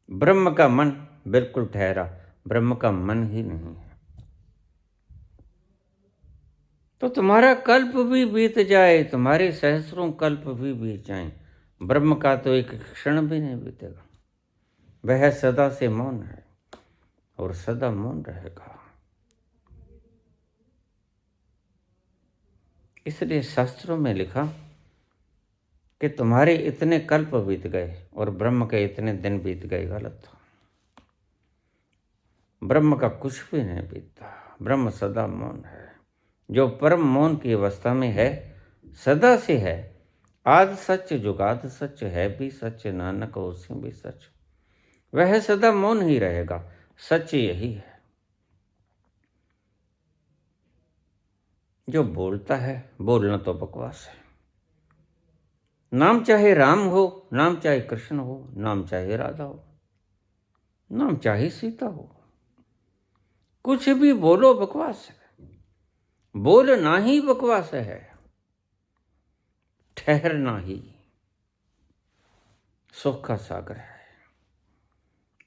ब्रह्म का मन बिल्कुल ठहरा, ब्रह्म का मन ही नहीं है। तो तुम्हारा कल्प भी बीत जाए, तुम्हारे सहस्रों कल्प भी बीत जाएं, ब्रह्म का तो एक क्षण भी नहीं बीतेगा। वह सदा से मौन है। और सदा मौन रहेगा। इसलिए शास्त्रों में लिखा कि तुम्हारे इतने कल्प बीत गए और ब्रह्म के इतने दिन बीत गए। गलत। ब्रह्म का कुछ भी नहीं बीतता। ब्रह्म सदा मौन है। जो परम मौन की अवस्था में है, सदा से है। आद सच जुगाद सच है भी सच, नानक उसी भी सच। वह सदा मौन ही रहेगा। सच यही है। जो बोलता है, बोलना तो बकवास है। नाम चाहे राम हो, नाम चाहे कृष्ण हो, नाम चाहे राधा हो, नाम चाहे सीता हो, कुछ भी बोलो बकवास है। बोलना ही बकवास है। ठहरना ही सुख का सागर है।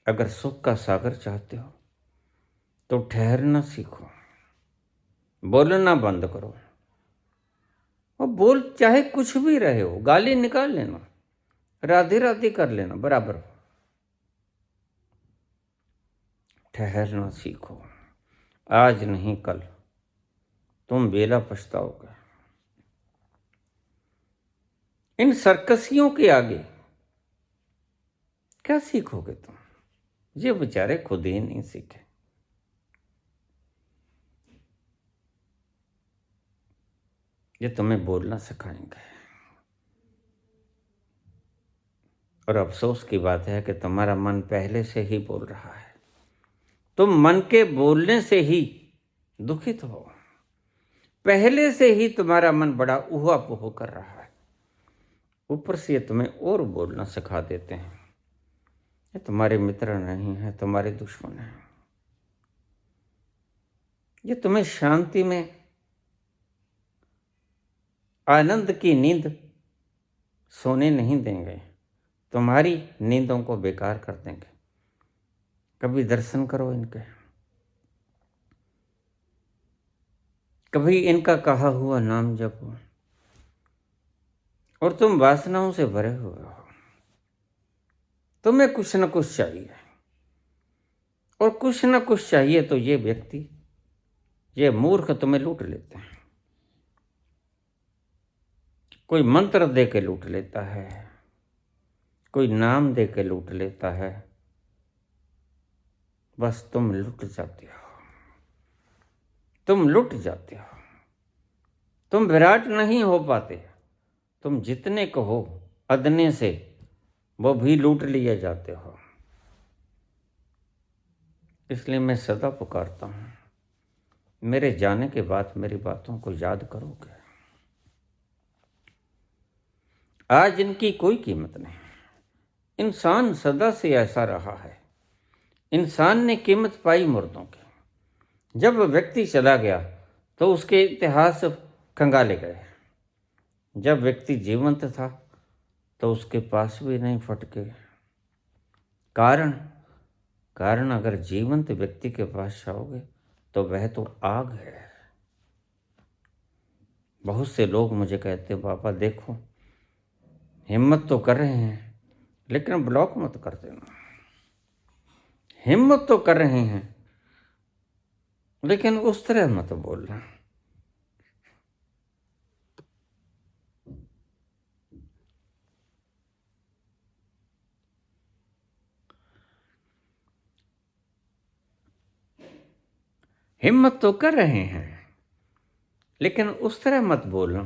अगर सुख का सागर चाहते हो तो ठहरना सीखो। बोलना बंद करो। और बोल चाहे कुछ भी रहे हो, गाली निकाल लेना, राधे राधे कर लेना, बराबर हो। ठहरना सीखो। आज नहीं कल तुम बेला पछताओगे। इन सर्कसियों के आगे क्या सीखोगे तुम? ये बेचारे खुद ही नहीं सीखे। ये तुम्हें बोलना सिखाएंगे। और अफसोस की बात है कि तुम्हारा मन पहले से ही बोल रहा है। तुम मन के बोलने से ही दुखित हो। पहले से ही तुम्हारा मन बड़ा ऊहा-पोह कर रहा है। ऊपर से ये तुम्हें और बोलना सिखा देते हैं। ये तुम्हारे मित्र नहीं है, तुम्हारे दुश्मन हैं। ये तुम्हें शांति में आनंद की नींद सोने नहीं देंगे। तुम्हारी नींदों को बेकार कर देंगे। कभी दर्शन करो इनके, कभी इनका कहा हुआ नाम जपो, और तुम वासनाओं से भरे हुए हो। तुम्हें कुछ न कुछ चाहिए, और कुछ न कुछ चाहिए तो ये व्यक्ति, ये मूर्ख तुम्हें लूट लेते हैं। कोई मंत्र दे के लूट लेता है, कोई नाम दे के लूट लेता है। बस तुम लुट जाते हो। तुम लुट जाते हो। तुम विराट नहीं हो पाते। तुम जितने को हो अदने से, वो भी लूट लिए जाते हो। इसलिए मैं सदा पुकारता हूँ, मेरे जाने के बाद मेरी बातों को याद करोगे। आज इनकी कोई कीमत नहीं। इंसान सदा से ऐसा रहा है। इंसान ने कीमत पाई मुर्दों की। जब व्यक्ति चला गया तो उसके इतिहास खंगाले गए। जब व्यक्ति जीवंत था तो उसके पास भी नहीं फटके। कारण अगर जीवंत व्यक्ति के पास जाओगे तो वह तो आग है। बहुत से लोग मुझे कहते, बाबा देखो हिम्मत तो कर रहे हैं लेकिन ब्लॉक मत कर देना। हिम्मत तो कर रहे हैं लेकिन उस तरह मत बोलना। हिम्मत तो कर रहे हैं लेकिन उस तरह मत बोलना।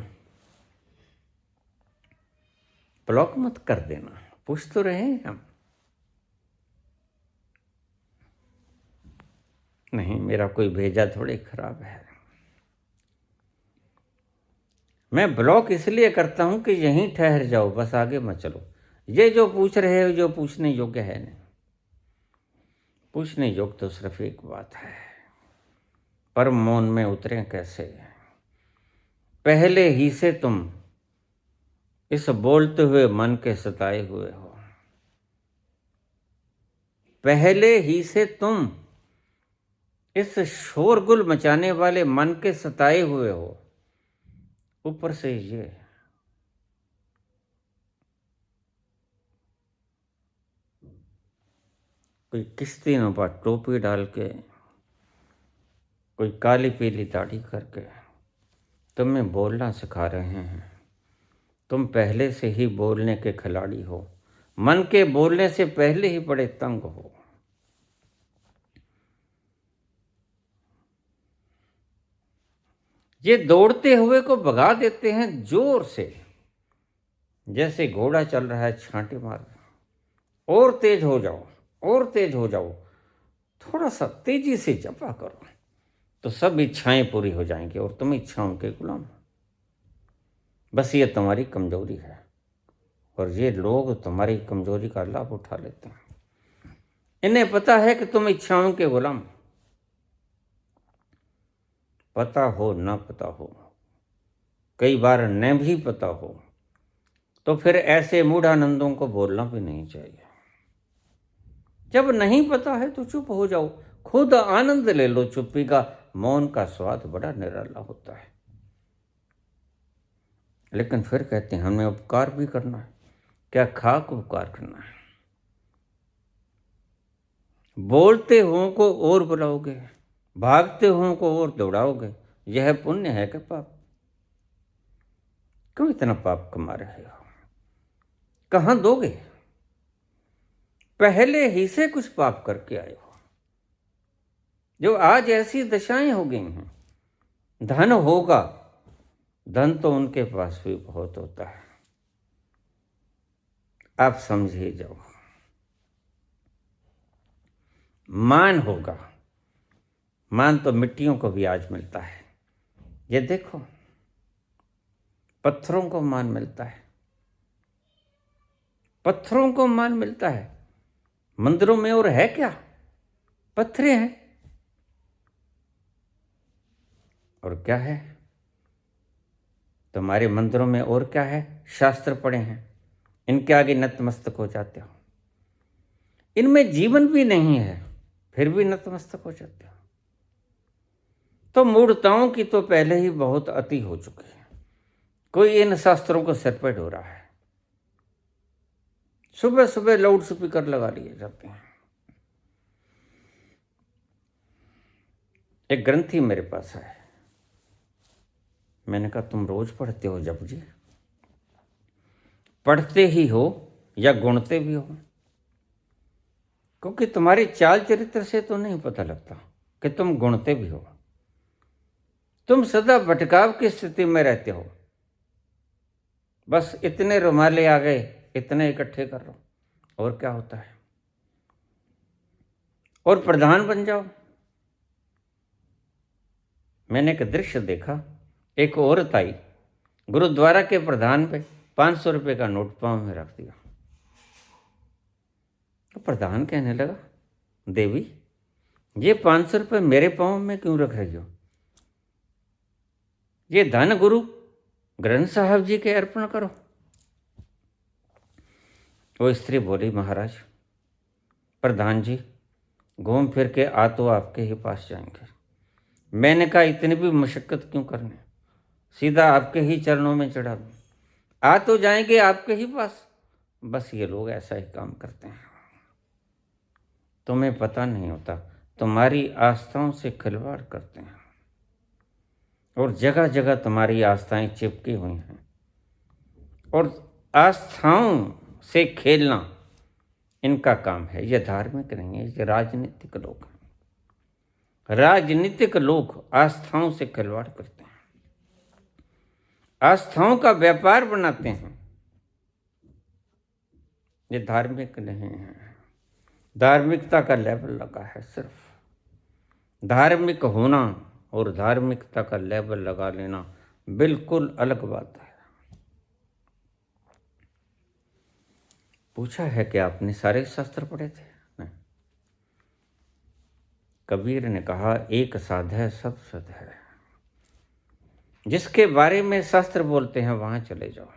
ब्लॉक मत कर देना। पूछ तो रहे हैं हम। नहीं, मेरा कोई भेजा थोड़ी खराब है। मैं ब्लॉक इसलिए करता हूं कि यहीं ठहर जाओ, बस आगे मत चलो। ये जो पूछ रहे हो, जो पूछने योग्य है नहीं। पूछने योग्य तो सिर्फ एक बात है, परम मौन में उतरे कैसे। पहले ही से तुम इस बोलते हुए मन के सताए हुए हो। पहले ही से तुम इस शोरगुल मचाने वाले मन के सताए हुए हो। ऊपर से ये कोई किश्ती नुमा टोपी डाल के, कोई काली पीली दाढ़ी करके तुम्हें बोलना सिखा रहे हैं। तुम पहले से ही बोलने के खिलाड़ी हो, मन के बोलने से पहले ही बड़े तंग हो। ये दौड़ते हुए को भगा देते हैं जोर से, जैसे घोड़ा चल रहा है छांटे मार। और तेज हो जाओ, और तेज हो जाओ, थोड़ा सा तेजी से जपा करो तो सब इच्छाएं पूरी हो जाएंगी और तुम इच्छाओं के गुलाम। बस ये तुम्हारी कमजोरी है और ये लोग तुम्हारी कमजोरी का लाभ उठा लेते हैं। इन्हें पता है कि तुम इच्छाओं के गुलाम, पता हो ना पता हो, कई बार न भी पता हो, तो फिर ऐसे मूढ़ानंदों को बोलना भी नहीं चाहिए। जब नहीं पता है तो चुप हो जाओ, खुद आनंद ले लो चुप्पी का। मौन का स्वाद बड़ा निराला होता है। लेकिन फिर कहते हैं हमें उपकार भी करना है। क्या खाक उपकार करना है? बोलते हो को और बुलाओगे, भागते हो को और दौड़ाओगे, यह पुण्य है कि पाप? क्यों इतना पाप कमा रहे हो? कहां दोगे? पहले ही से कुछ पाप करके आए हो, जो आज ऐसी दशाएं हो गई हैं। धन होगा, धन तो उनके पास भी बहुत होता है, आप समझिए जाओ। मान होगा, मान तो मिट्टियों को भी आज मिलता है। ये देखो, पत्थरों को मान मिलता है, पत्थरों को मान मिलता है। मंदिरों में और है क्या? पत्थरे हैं। और क्या है तुम्हारे मंदिरों में? और क्या है? शास्त्र पढ़े हैं, इनके आगे नतमस्तक हो जाते हो। इनमें जीवन भी नहीं है, फिर भी नतमस्तक हो जाते हो। तो मूढ़ताओं की तो पहले ही बहुत अति हो चुकी है। कोई इन शास्त्रों को सिर पर ढो रहा है। सुबह सुबह लाउड स्पीकर लगा लिए जाते हैं। एक ग्रंथी मेरे पास है, मैंने कहा तुम रोज पढ़ते हो जप जी? पढ़ते ही हो या गुणते भी हो? क्योंकि तुम्हारे चाल चरित्र से तो नहीं पता लगता कि तुम गुणते भी हो। तुम सदा भटकाव की स्थिति में रहते हो। बस इतने रुमाले आ गए, इतने इकट्ठे कर लो, और क्या होता है? और प्रधान बन जाओ। मैंने एक दृश्य देखा, एक औरत आई, गुरुद्वारा के प्रधान पे 500 रुपये का नोट पांव में रख दिया। तो प्रधान कहने लगा, देवी ये 500 रुपये मेरे पांव में क्यों रख रही हो? ये धन गुरु ग्रंथ साहब जी के अर्पण करो। वो स्त्री बोली, महाराज प्रधान जी घूम फिर के आ तो आपके ही पास जाएंगे। मैंने कहा इतनी भी मशक्कत क्यों करनी, सीधा आपके ही चरणों में चढ़ा दूं, आ तो जाएंगे आपके ही पास। बस ये लोग ऐसा ही काम करते हैं। तुम्हें पता नहीं होता, तुम्हारी आस्थाओं से खिलवाड़ करते हैं और जगह जगह तुम्हारी आस्थाएं चिपकी हुई हैं। और आस्थाओं से खेलना इनका काम है। ये धार्मिक नहीं है, ये राजनीतिक लोग हैं। राजनीतिक लोग आस्थाओं से खिलवाड़ करते हैं, आस्थाओं का व्यापार बनाते हैं। ये धार्मिक नहीं है। धार्मिकता का लेबल लगा है सिर्फ। धार्मिक होना और धार्मिकता का लेबल लगा लेना बिल्कुल अलग बात है। पूछा है कि आपने सारे शास्त्र पढ़े थे? नहीं। कबीर ने कहा, एक साध है सब सद है। जिसके बारे में शास्त्र बोलते हैं वहां चले जाओ।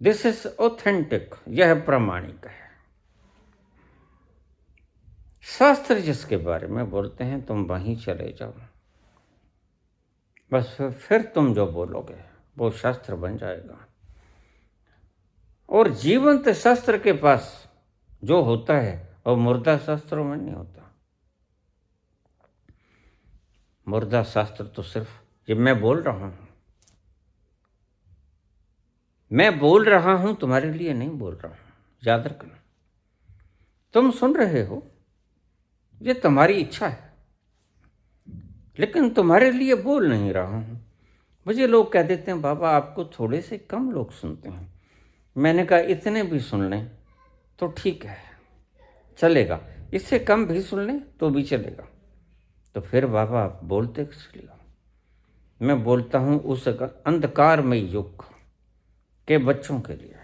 दिस इज ऑथेंटिक, यह प्रामाणिक है। शास्त्र जिसके बारे में बोलते हैं तुम वहीं चले जाओ। बस फिर तुम जो बोलोगे वो शास्त्र बन जाएगा। और जीवंत शास्त्र के पास जो होता है और मुर्दा शास्त्रों में नहीं होता। मुर्दा शास्त्र तो सिर्फ जब मैं बोल रहा हूं तुम्हारे लिए नहीं बोल रहा हूं, याद रखना। तुम सुन रहे हो, ये तुम्हारी इच्छा है, लेकिन तुम्हारे लिए बोल नहीं रहा हूं। मुझे लोग कह देते हैं बाबा आपको थोड़े से कम लोग सुनते हैं। मैंने कहा इतने भी सुन लें तो ठीक है, चलेगा, इससे कम भी सुन लें तो भी चलेगा। तो फिर बाबा आप बोलते किस लिए? मैं बोलता हूं उस अंधकारमय युग के बच्चों के लिए,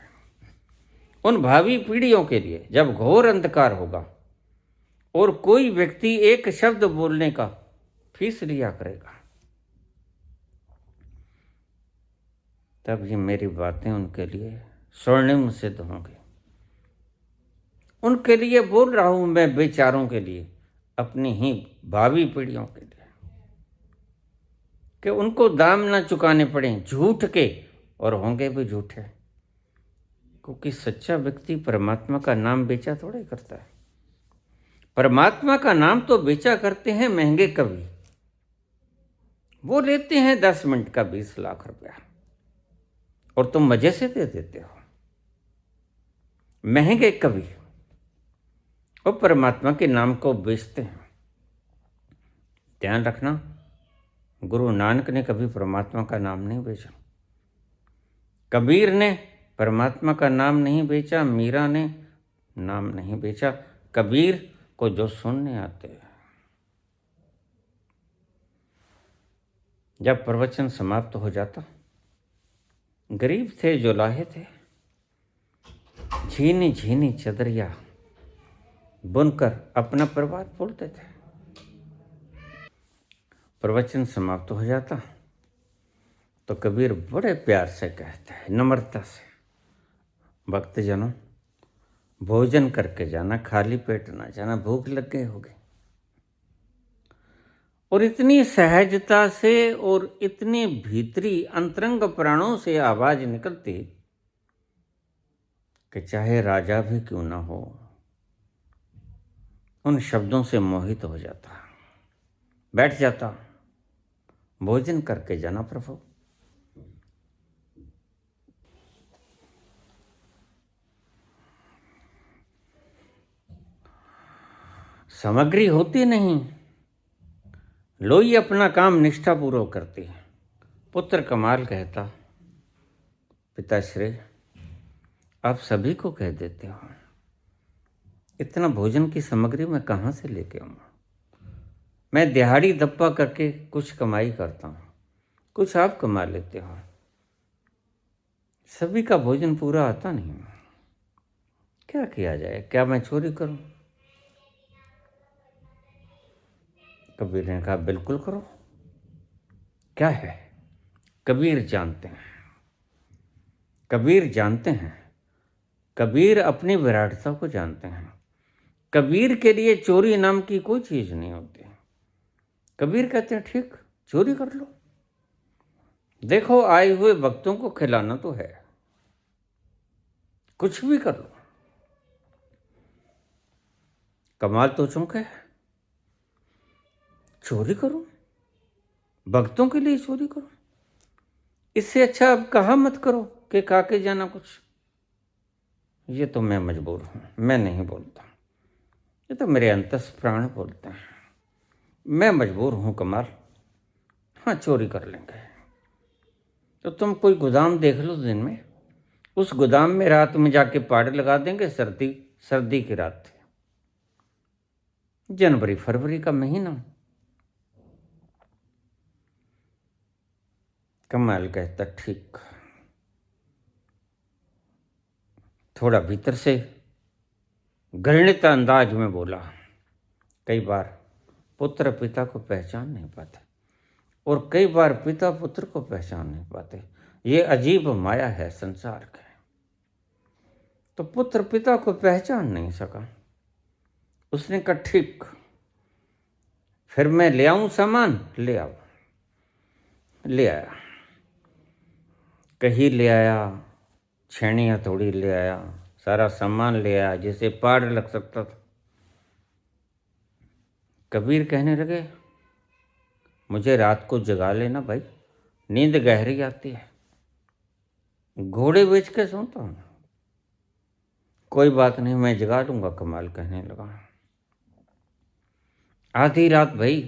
उन भावी पीढ़ियों के लिए, जब घोर अंधकार होगा और कोई व्यक्ति एक शब्द बोलने का फीस लिया करेगा, तब ये मेरी बातें उनके लिए स्वर्णिम सिद्ध होंगी। उनके लिए बोल रहा हूं मैं, बेचारों के लिए, अपनी ही भावी पीढ़ियों के लिए, कि उनको दाम ना चुकाने पड़े झूठ के, और होंगे भी झूठे, क्योंकि सच्चा व्यक्ति परमात्मा का नाम बेचा थोड़े करता है। परमात्मा का नाम तो बेचा करते हैं महंगे कवि, वो लेते हैं 10 मिनट का 20 लाख रुपया, और तुम मजे से दे देते हो। महंगे कवि और परमात्मा के नाम को बेचते हैं। ध्यान रखना, गुरु नानक ने कभी परमात्मा का नाम नहीं बेचा, कबीर ने परमात्मा का नाम नहीं बेचा, मीरा ने नाम नहीं बेचा। कबीर को जो सुनने आते हैं। जब प्रवचन समाप्त हो जाता, गरीब थे, जुलाहे थे, झीनी झीनी चदरिया बुनकर अपना परिवार बोलते थे। प्रवचन समाप्त हो जाता तो कबीर बड़े प्यार से कहते हैं, नम्रता से, भक्तजनों भोजन करके जाना, खाली पेट ना जाना, भूख लग गई होगी। और इतनी सहजता से और इतनी भीतरी अंतरंग प्राणों से आवाज निकलती कि चाहे राजा भी क्यों ना हो, उन शब्दों से मोहित हो जाता, बैठ जाता, भोजन करके जाना प्रभु। सामग्री होती नहीं, लोई अपना काम निष्ठापूर्वक करती है। पुत्र कमाल कहता, पिताश्री आप सभी को कह देते हो, इतना भोजन की सामग्री मैं कहाँ से लेके आऊँ? मैं दिहाड़ी दप्पा करके कुछ कमाई करता हूँ, कुछ आप कमा लेते हो, सभी का भोजन पूरा आता नहीं। क्या किया जाए? क्या मैं चोरी करूं? कबीर ने कहा बिल्कुल करो। क्या है? कबीर जानते हैं, कबीर जानते हैं, कबीर अपनी विराटता को जानते हैं। कबीर के लिए चोरी नाम की कोई चीज नहीं होती। कबीर कहते हैं ठीक, चोरी कर लो, देखो आए हुए भक्तों को खिलाना तो है, कुछ भी कर लो। कमाल तो चौंके, चोरी करो, भक्तों के लिए चोरी करो, इससे अच्छा अब कहा मत करो कि खा के जाना कुछ। ये तो मैं मजबूर हूं, मैं नहीं बोलता, ये तो मेरे अंतस प्राण बोलते हैं। मैं मजबूर हूं कमाल, हाँ चोरी कर लेंगे। तो तुम कोई गोदाम देख लो दिन में, उस गोदाम में रात में जाके पाड़ लगा देंगे। सर्दी की रात थी, जनवरी फरवरी का महीना। कमाल कहता ठीक, थोड़ा भीतर से घृणित अंदाज में बोला, कई बार पुत्र पिता को पहचान नहीं पाते और कई बार पिता पुत्र को पहचान नहीं पाते। ये अजीब माया है संसार की। तो पुत्र पिता को पहचान नहीं सका। उसने कहा ठीक, फिर मैं ले आऊं सामान? ले आओ। ले आया, कहीं ले आया, छेनी हथौड़ी ले आया, सारा सामान ले आया जिसे पाड़ लग सकता था। कबीर कहने लगे, मुझे रात को जगा लेना भाई, नींद गहरी आती है, घोड़े बेच के सोता हूँ। कोई बात नहीं, मैं जगा लूँगा। कमाल कहने लगा। आधी रात भाई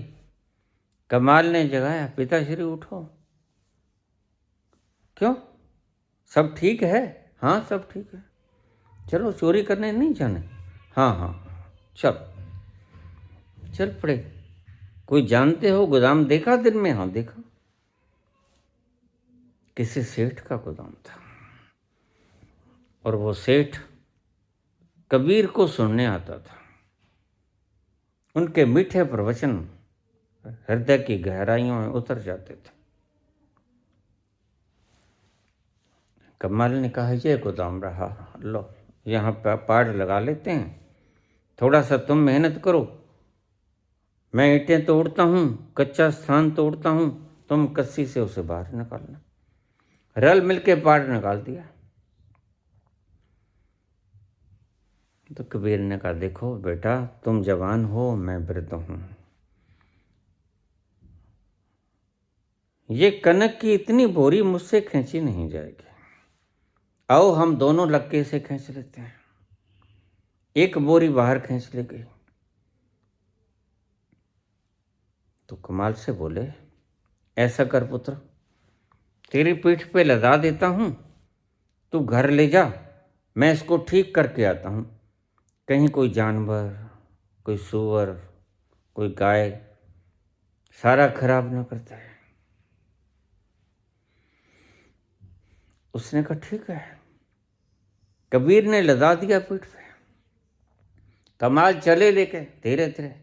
कमाल ने जगाया, पिताश्री उठो। क्यों, सब ठीक है? हाँ सब ठीक है। चलो चोरी करने नहीं जाने? हाँ हाँ चल पड़े। कोई जानते हो गोदाम देखा दिन में? हाँ देखा, किसी सेठ का गोदाम था, और वो सेठ कबीर को सुनने आता था। उनके मीठे प्रवचन हृदय की गहराइयों में उतर जाते थे। कमाल ने कहा, ये गोदाम रहा, लो यहाँ पाड़ लगा लेते हैं, थोड़ा सा तुम मेहनत करो, मैं ईंटें तोड़ता हूँ, कच्चा स्थान तोड़ता हूँ, तुम कस्सी से उसे बाहर निकालना। रल मिल के पाड़ निकाल दिया। तो कबीर ने कहा, देखो बेटा, तुम जवान हो, मैं वृद्ध हूँ, ये कनक की इतनी बोरी मुझसे खींची नहीं जाएगी, आओ हम दोनों लक्के से खींच लेते हैं। एक बोरी बाहर खींच ले गई। तो कमाल से बोले, ऐसा कर पुत्र, तेरी पीठ पे लदा देता हूँ, तू घर ले जा, मैं इसको ठीक करके आता हूँ। कहीं कोई जानवर, कोई सूअर, कोई गाय सारा खराब ना करता है। उसने कहा ठीक है। कबीर ने लदा दिया पीठ पे। कमाल चले लेके धीरे धीरे।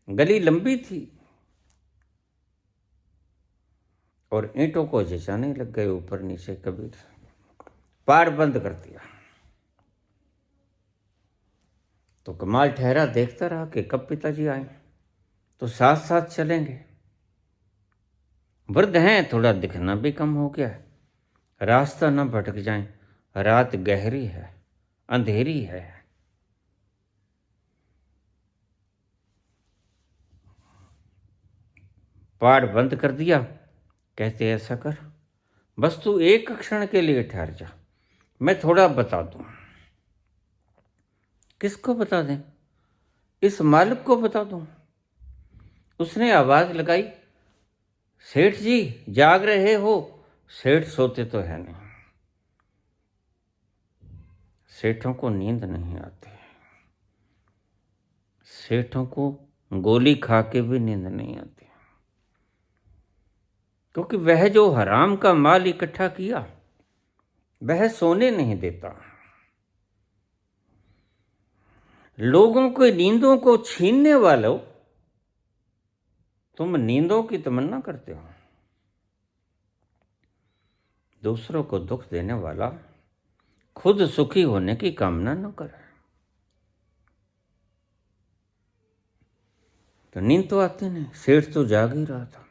गली लंबी थी और ईंटों को जचाने लग गए ऊपर नीचे। कबीर पार बंद कर दिया। तो कमाल ठहरा, देखता रहा कि कब पिताजी आए तो साथ साथ चलेंगे। वृद्ध हैं, थोड़ा दिखना भी कम हो गया है, रास्ता न भटक जाए, रात गहरी है, अंधेरी है। पाड़ बंद कर दिया। कहते ऐसा कर, बस तू एक क्षण के लिए ठहर जा, मैं थोड़ा बता दूं। किसको बता दें? इस मालिक को बता दूं? उसने आवाज लगाई, सेठ जी जाग रहे हो? सेठ सोते तो है नहीं, सेठों को नींद नहीं आती, सेठों को गोली खा के भी नींद नहीं आती, क्योंकि वह जो हराम का माल इकट्ठा किया वह सोने नहीं देता। लोगों के नींदों को छीनने वालों, तुम नींदों की तमन्ना करते हो। दूसरों को दुख देने वाला खुद सुखी होने की कामना न करे। तो नींद तो आती नहीं, सेठ तो जाग ही रहा था।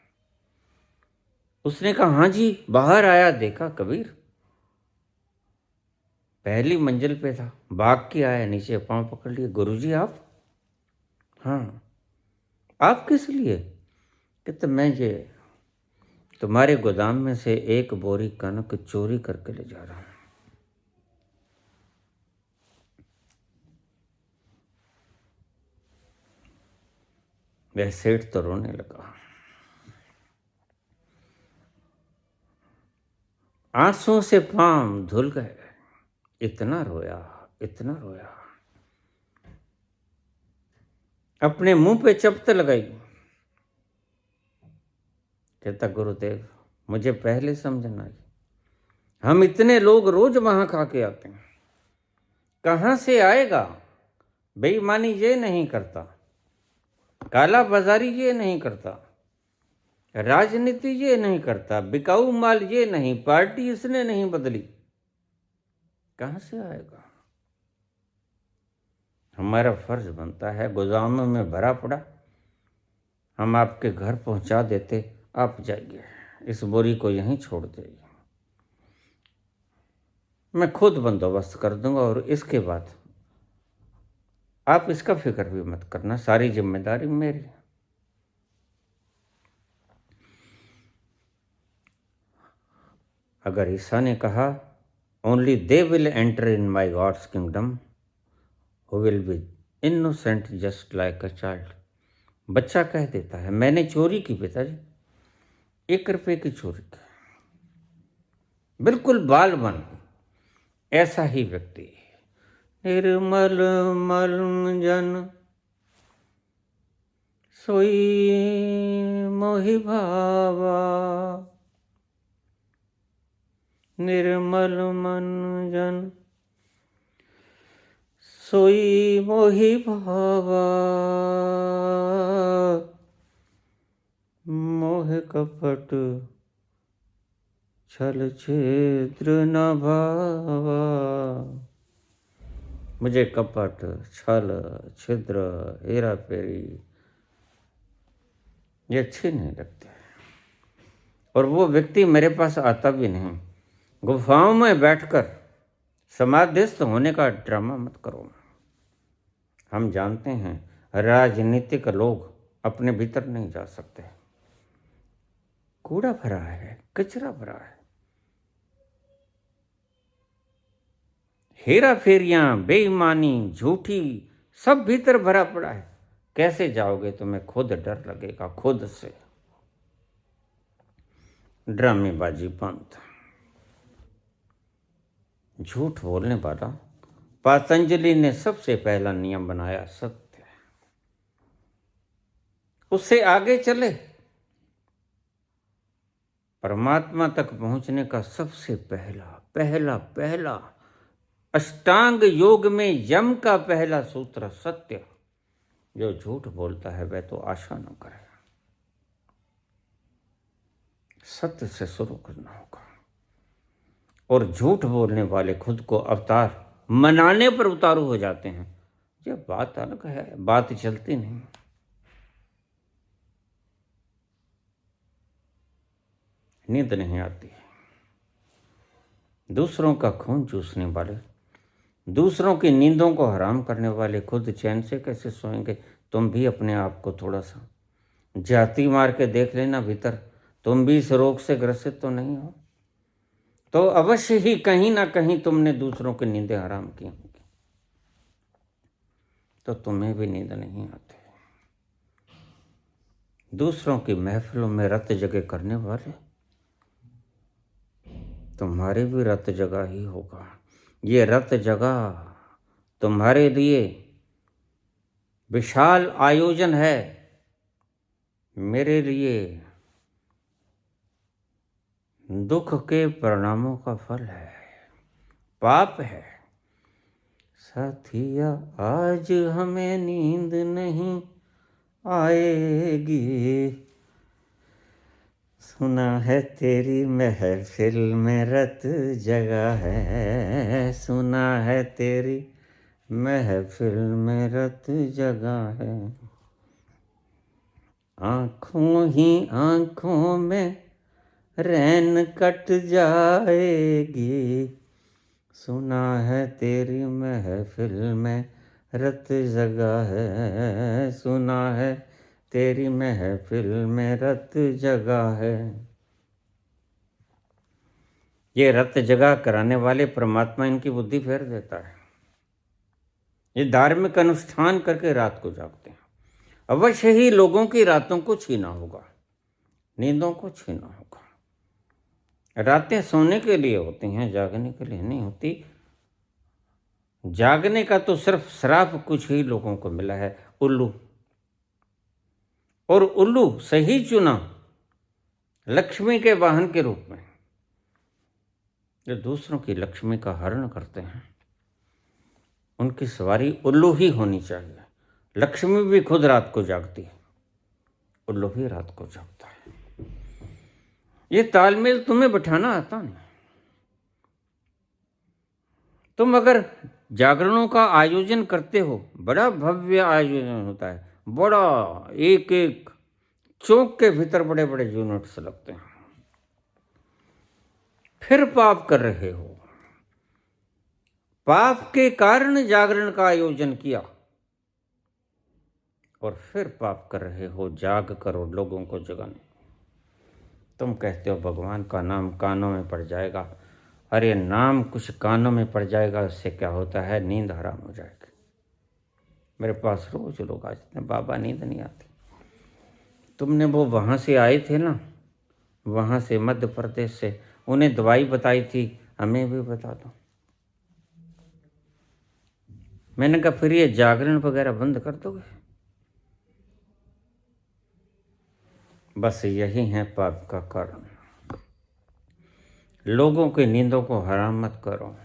उसने कहा, हाँ जी। बाहर आया, देखा कबीर पहली मंजिल पे था, भाग के आया, नीचे पांव पकड़ लिए। गुरुजी आप? हाँ। आप किस लिए? कहते मैं ये तुम्हारे गोदाम में से एक बोरी कनक चोरी करके ले जा रहा हूं। वह सेठ तो रोने लगा, आंसुओं से पांव धुल गए। इतना रोया, इतना रोया, अपने मुंह पे चपत लगाई। कहता गुरुदेव मुझे पहले समझना है, हम इतने लोग रोज वहां खा के आते हैं, कहां से आएगा? बेईमानी ये नहीं करता, काला बाजारी ये नहीं करता, राजनीति ये नहीं करता, बिकाऊ माल ये नहीं, पार्टी इसने नहीं बदली, कहां से आएगा? हमारा फर्ज बनता है, गोदाम में भरा पड़ा, हम आपके घर पहुंचा देते, आप जाइए, इस बोरी को यहीं छोड़ जाइए, मैं खुद बंदोबस्त कर दूंगा और इसके बाद आप इसका फिक्र भी मत करना, सारी जिम्मेदारी मेरी। अगर ईसा ने कहा only they will enter in my God's kingdom who will be innocent just like a child. बच्चा कह देता है मैंने चोरी की पिताजी, 1 रुपये की चोरी की, बिल्कुल बाल बन, ऐसा ही व्यक्ति। निर्मल मल जन सोई मोहि भावा, निर्मल मन जन सोई मोहि भावा, मोह कपट छल छिद्र न भावा। मुझे कपट, छल, छिद्र, हेरा फेरी ये अच्छे नहीं लगते, और वो व्यक्ति मेरे पास आता भी नहीं। गुफाओं में बैठकर समाधिस्थ होने का ड्रामा मत करो। हम जानते हैं राजनीतिक लोग अपने भीतर नहीं जा सकते, कूड़ा भरा है, कचरा भरा है, हेरा फेरियां, बेईमानी, झूठी, सब भीतर भरा पड़ा है। कैसे जाओगे? तुम्हें खुद डर लगेगा, खुद से। ड्रामेबाजी पंथ, झूठ बोलने वाला। पतंजलि ने सबसे पहला नियम बनाया सत्य, उससे आगे चले। परमात्मा तक पहुंचने का सबसे पहला पहला पहला अष्टांग योग में यम का पहला सूत्र सत्य। जो झूठ बोलता है वह तो आशा न करे। सत्य से शुरू करना होगा। और झूठ बोलने वाले खुद को अवतार मनाने पर उतारू हो जाते हैं। ये बात अलग है, बात चलती नहीं। नींद नहीं आती। दूसरों का खून चूसने वाले, दूसरों की नींदों को हराम करने वाले खुद चैन से कैसे सोएंगे? तुम भी अपने आप को थोड़ा सा जाती मार के देख लेना भीतर, तुम भी इस रोग से ग्रसित तो नहीं हो? तो अवश्य ही कहीं ना कहीं तुमने दूसरों की नींदें हराम की होंगी, तो तुम्हें भी नींद नहीं आती। दूसरों की महफिलों में रत जगह करने वाले, तुम्हारे भी रत जगह ही होगा। ये रत जगह तुम्हारे लिए विशाल आयोजन है, मेरे लिए दुख के परिणामों का फल है, पाप है। साथिया आज हमें नींद नहीं आएगी, सुना है तेरी महफिल में रत जगह है, सुना है तेरी महफिल में रत जगह है। आँखों ही आँखों में रैन कट जाएगी, सुना है तेरी महफिल में रत जगह है, सुना है तेरी महफिल में रत जगह है। ये रत जगह कराने वाले परमात्मा इनकी बुद्धि फेर देता है। ये धार्मिक अनुष्ठान करके रात को जागते हैं। अवश्य ही लोगों की रातों को छीना होगा, नींदों को छीना होगा। रातें सोने के लिए होती हैं, जागने के लिए नहीं होती। जागने का तो सिर्फ श्राप कुछ ही लोगों को मिला है, उल्लू। और उल्लू सही चुना लक्ष्मी के वाहन के रूप में। जो दूसरों की लक्ष्मी का हरण करते हैं उनकी सवारी उल्लू ही होनी चाहिए। लक्ष्मी भी खुद रात को जागती है, उल्लू भी रात को जागता है। ये तालमेल तुम्हें बैठाना आता नहीं। तुम अगर जागरणों का आयोजन करते हो, बड़ा भव्य आयोजन होता है, बड़ा, एक एक चौक के भीतर बड़े बड़े यूनिट्स लगते हैं, फिर पाप कर रहे हो। पाप के कारण जागरण का आयोजन किया, और फिर पाप कर रहे हो जाग करो लोगों को जगाने। तुम कहते हो भगवान का नाम कानों में पड़ जाएगा। अरे नाम कुछ कानों में पड़ जाएगा, उससे क्या होता है, नींद हराम हो जाएगी। मेरे पास रोज लोग आते हैं, बाबा नींद नहीं आती। तुमने वो वहाँ से आए थे ना, वहाँ से मध्य प्रदेश से, उन्हें दवाई बताई थी, हमें भी बता दो। मैंने कहा फिर ये जागरण वगैरह बंद कर दोगे? बस यही है पाप का कारण। लोगों की नींदों को हराम मत करो,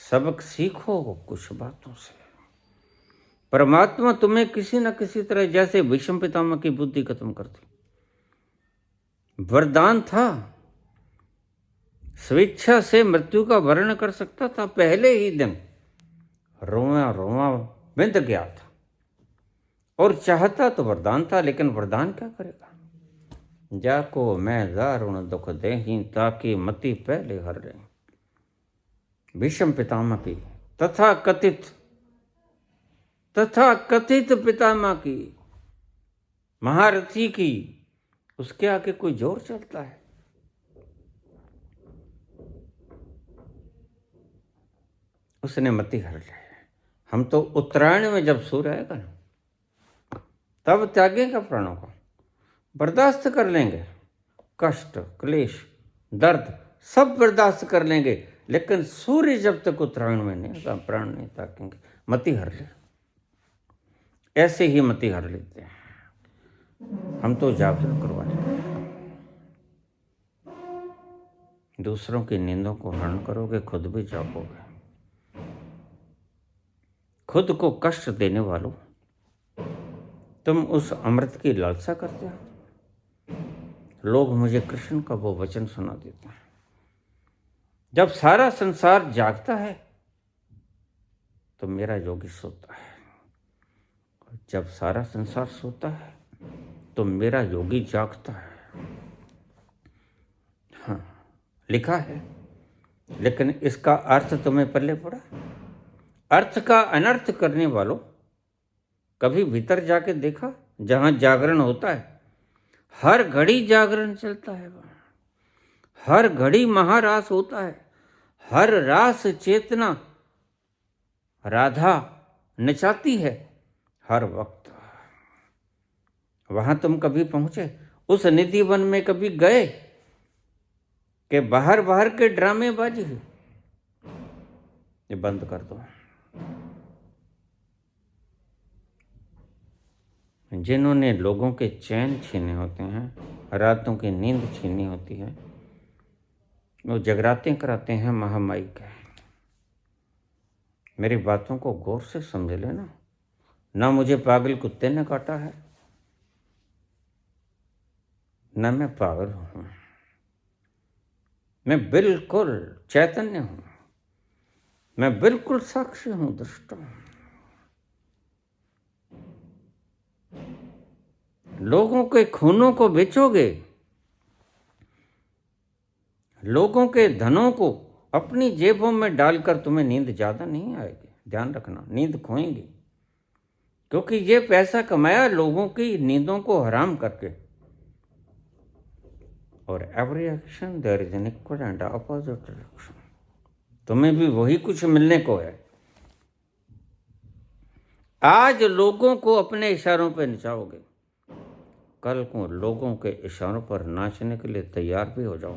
सबक सीखो कुछ बातों से। परमात्मा तुम्हें किसी न किसी तरह, जैसे भीष्म पितामह की बुद्धि खत्म कर दी, वरदान था, स्वेच्छा से मृत्यु का वर्ण कर सकता था, पहले ही दिन रोआ रोआ बिंद गया था, और चाहता तो वरदान था, लेकिन वरदान क्या करेगा। जाको मैं दारुण दुख देही ताकि मति पहले हर ले। भीष्म पितामह की तथा कथित पितामह की, महारथी की, उसके आगे कोई जोर चलता है? उसने मति हर ले। हम तो उत्तरायण में जब सूर्य आएगा ना, तब त्यागेगा प्राणों को, बर्दाश्त कर लेंगे, कष्ट क्लेश दर्द सब बर्दाश्त कर लेंगे, लेकिन सूर्य जब तक उत्तरायण में नहीं आएगा प्राण नहीं त्यागेंगे। मति हर ले। ऐसे ही मति हर लेते हैं हम तो जागरण करवाएंगे। दूसरों की नींदों को हरण करोगे, खुद भी जागोगे। खुद को कष्ट देने वालों, तुम उस अमृत की लालसा करते हो। लोग मुझे कृष्ण का वो वचन सुना देते हैं, जब सारा संसार जागता है तो मेरा योगी सोता है, जब सारा संसार सोता है तो मेरा योगी जागता है। हाँ, लिखा है, लेकिन इसका अर्थ तुम्हें पल्ले पड़ा? अर्थ का अनर्थ करने वालों, कभी भीतर जाके देखा जहां जागरण होता है? हर घड़ी जागरण चलता है वहां, हर घड़ी महारास होता है, हर रास चेतना राधा नचाती है हर वक्त। वहां तुम कभी पहुंचे? उस निधि वन में कभी गए कि बाहर बाहर के ड्रामेबाजी? ये बंद कर दो। जिन्होंने लोगों के चैन छीने होते हैं, रातों की नींद छीनी होती है, वो जगराते कराते हैं महामाई के। मेरी बातों को गौर से समझ लेना। ना मुझे पागल कुत्ते ने काटा है, ना मैं पागल हूं। मैं बिल्कुल चैतन्य हूं, मैं बिल्कुल साक्षी हूं, दृष्टा हूं। लोगों के खूनों को बेचोगे, लोगों के धनों को अपनी जेबों में डालकर तुम्हें नींद ज्यादा नहीं आएगी। ध्यान रखना, नींद खोएंगी, क्योंकि ये पैसा कमाया लोगों की नींदों को हराम करके। और every action there is an equal and opposite reaction. तुम्हें भी वही कुछ मिलने को है। आज लोगों को अपने इशारों पर नचाओगे, कल को लोगों के इशारों पर नाचने के लिए तैयार भी हो जाओ।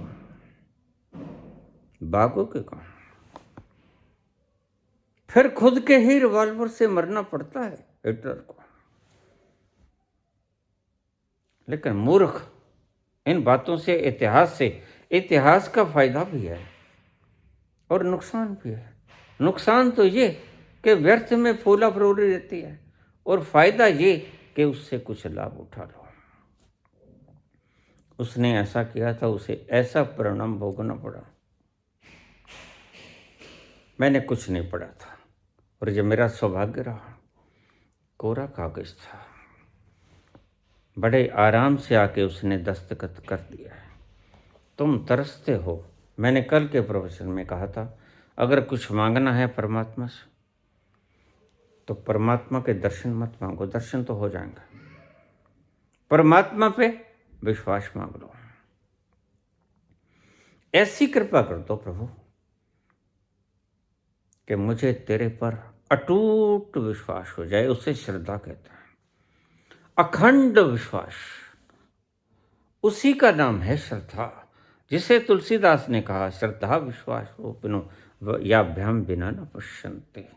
भागोगे कहाँ? फिर खुद के ही रिवॉल्वर से मरना पड़ता है हिटलर को। लेकिन मूर्ख इन बातों से, इतिहास का फायदा भी है और नुकसान भी है। नुकसान तो ये कि व्यर्थ में फूला फरोली रहती है, और फायदा ये कि उससे कुछ लाभ उठा लो। उसने ऐसा किया था, उसे ऐसा परिणाम भोगना पड़ा। मैंने कुछ नहीं पढ़ा था, और जब मेरा सौभाग्य रहा, कोरा कागज था, बड़े आराम से आके उसने दस्तखत कर दिया है। तुम तरसते हो। मैंने कल के प्रवचन में कहा था, अगर कुछ मांगना है परमात्मा से, तो परमात्मा के दर्शन मत मांगो, दर्शन तो हो जाएंगे। परमात्मा पे विश्वास मांग लो। ऐसी कृपा कर दो प्रभु कि मुझे तेरे पर अटूट विश्वास हो जाए। उसे श्रद्धा कहते हैं, अखंड विश्वास। उसी का नाम है श्रद्धा, जिसे तुलसीदास ने कहा, श्रद्धा विश्वास रूपिणो याभ्याम बिना न पश्यन्ते।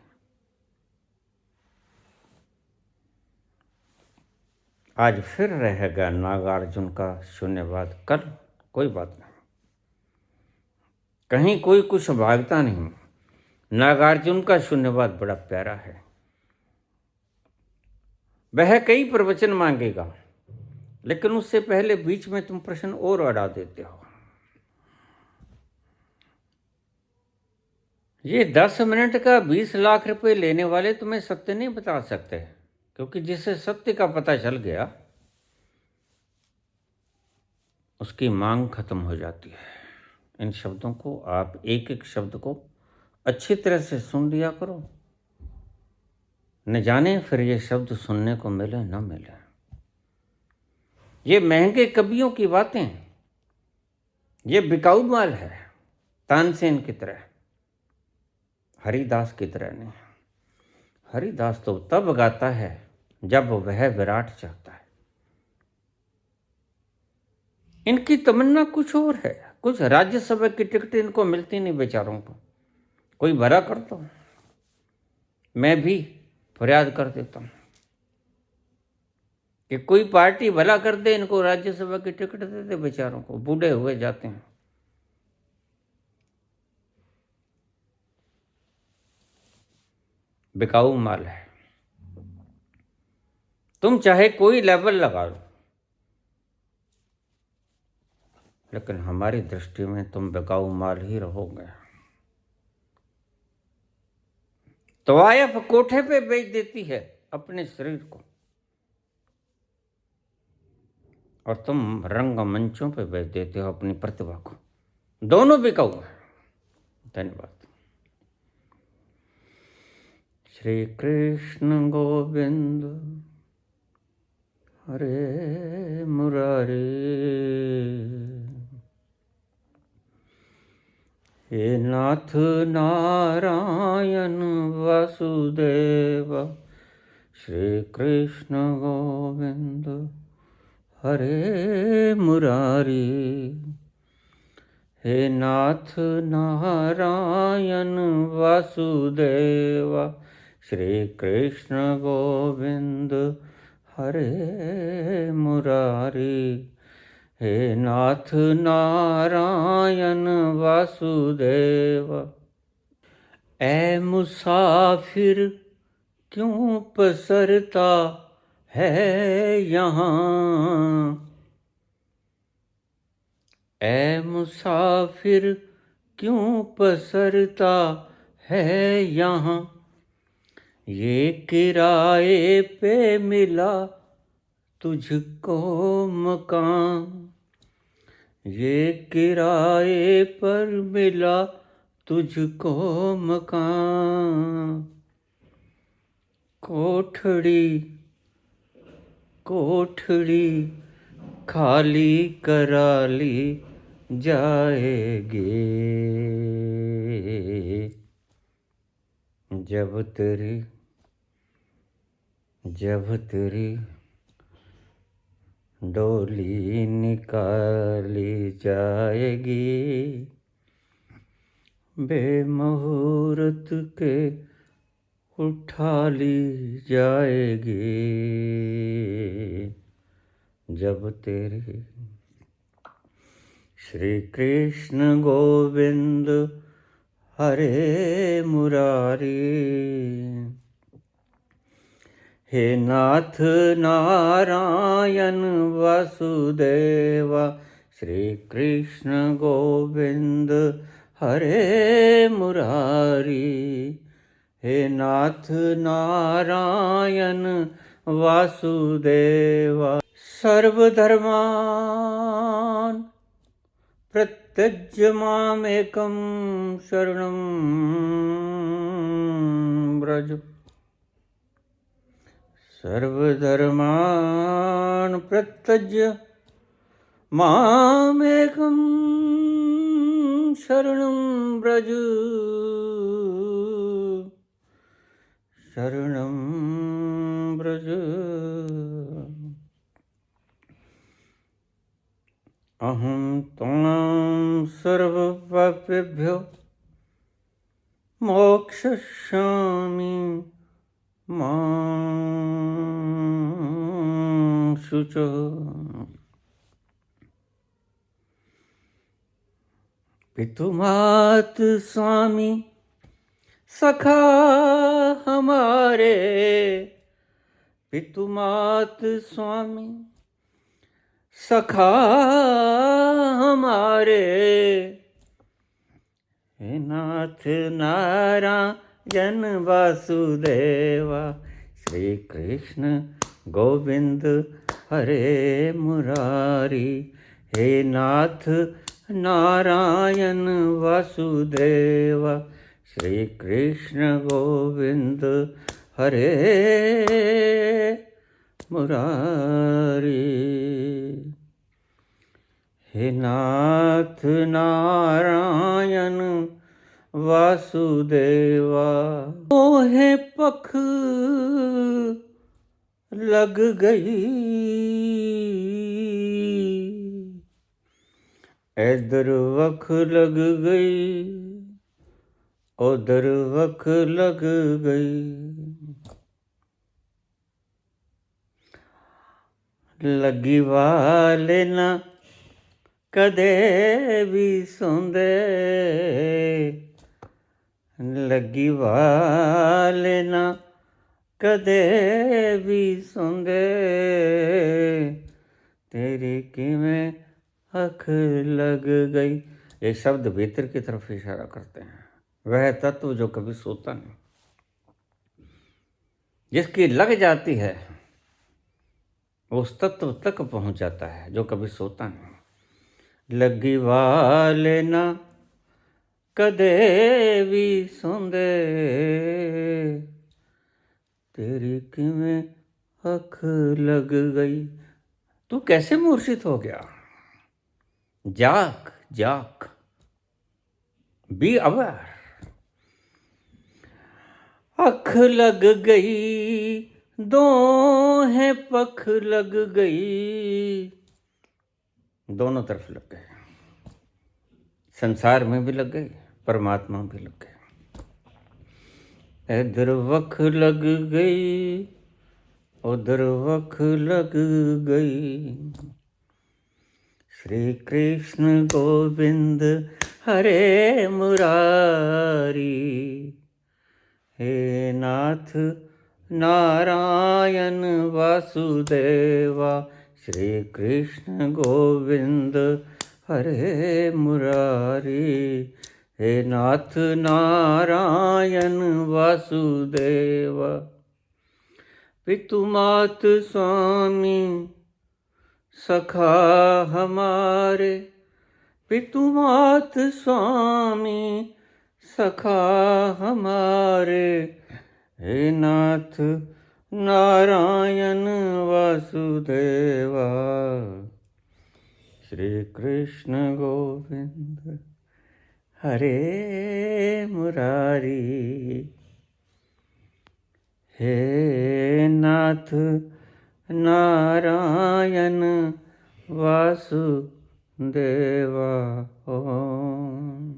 आज फिर रहेगा नागार्जुन का शून्यवाद, कल कोई बात नहीं, कहीं कोई कुछ भागता नहीं। नागार्जुन का शून्यवाद बड़ा प्यारा है। वह कई प्रवचन मांगेगा, लेकिन उससे पहले बीच में तुम प्रश्न और अड़ा देते हो। ये 10 मिनट का 20 लाख रुपए लेने वाले तुम्हें सत्य नहीं बता सकते, क्योंकि जिसे सत्य का पता चल गया उसकी मांग खत्म हो जाती है। इन शब्दों को आप एक एक शब्द को अच्छी तरह से सुन लिया करो, न जाने फिर ये शब्द सुनने को मिले न मिले। ये महंगे कवियों की बातें, ये बिकाऊ माल है। तानसेन की तरह, हरिदास की तरह नहीं। हरिदास तो तब गाता है जब वह विराट चाहता है। इनकी तमन्ना कुछ और है। कुछ राज्यसभा की टिकट इनको मिलती नहीं बेचारों को। कोई भला कर दो, मैं भी फरियाद कर देता हूँ कि कोई पार्टी भला कर दे, इनको राज्यसभा की टिकट दे दे। बेचारों को बूढ़े हुए जाते हैं। बिकाऊ माल है। तुम चाहे कोई लेवल लगा लो, लेकिन हमारी दृष्टि में तुम बिकाऊ माल ही रहोगे। तवायफ कोठे पे बेच देती है अपने शरीर को, और तुम रंग मंचों पे बेच देते हो अपनी प्रतिभा को। दोनों बिकाऊ हैं। धन्यवाद। श्री कृष्ण गोविंद हरे मुरारी, हे नाथ नारायण वासुदेव। श्री कृष्ण गोविंद हरे मुरारी, हे नाथ नारायण वासुदेव। श्री कृष्ण गोविंद हरे मुरारी, हे नाथ नारायण वासुदेव। ऐ मुसाफिर क्यों पसरता है यहाँ, ऐ मुसाफिर क्यों पसरता है यहाँ। ये किराए पे मिला तुझको मकान, ये किराए पर मिला तुझको मकान। कोठड़ी कोठड़ी खाली करा ली जाएगी, जब तेरी डोली निकाली जाएगी। बेमुहूर्त के उठा ली जाएगी, जब तेरी। श्री कृष्ण गोविंद हरे मुरारी, हे नाथ नारायण वासुदेव। श्री कृष्ण गोविंद हरे मुरारी, हे नाथ नारायण वासुदेव। सर्वधर्मान् प्रत्यज्य मामेकं शरणं व्रज। सर्वधर्मान् प्रत्यज्य मामेकं शरणं व्रज शरणं व्रज। अहं त्वां सर्वपापेभ्यो मोक्षयिष्यामि मा शुचः। पितुमात स्वामी सखा हमारे, पितुमात स्वामी सखा हमारे, हे नाथ नारायण वासुदेवा, श्री कृष्ण गोविंद हरे मुरारी। हे नाथ नारायण वासुदेवा, श्री कृष्ण गोविंद हरे मुरारी। हे नाथ नारायण वासुदेवा, मोहे पख लग गई, इधर वख लग गई, उधर वख लग गई। लगी वाले ना कदे भी सौंदे, लगी वाले ना कदे भी सौंदे, तेरी किवें अख लग गई। ये शब्द भीतर की तरफ इशारा करते हैं। वह तत्व जो कभी सोता नहीं, जिसकी लग जाती है उस तत्व तक पहुंच जाता है जो कभी सोता नहीं। लगी वाले ना कदे भी सौंदे, तेरी किवें अख लग गई। तू कैसे मूर्छित हो गया? जाग जाग, बी अवेयर। अख लग गई, दो है पख लग गई, दोनों तरफ लग गए। संसार में भी लग गई, परमात्मा भी लग गए। इधर वख लग गई, उधर वख लग गई। श्री कृष्ण गोविंद हरे मुरारी। हे नाथ नारायण वासुदेवा, श्री कृष्ण गोविंद हरे मुरारी। हे नाथ नारायण वासुदेवा, पितुमात स्वामी सखा हमारे, पितुमात स्वामी सखा हमारे। हे नाथ नारायण वासुदेवा, श्री कृष्ण गोविंद हरे मुरारी। हे नाथ नारायण वासुदेवा। ओम।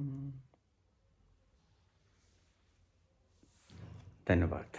धन्यवाद।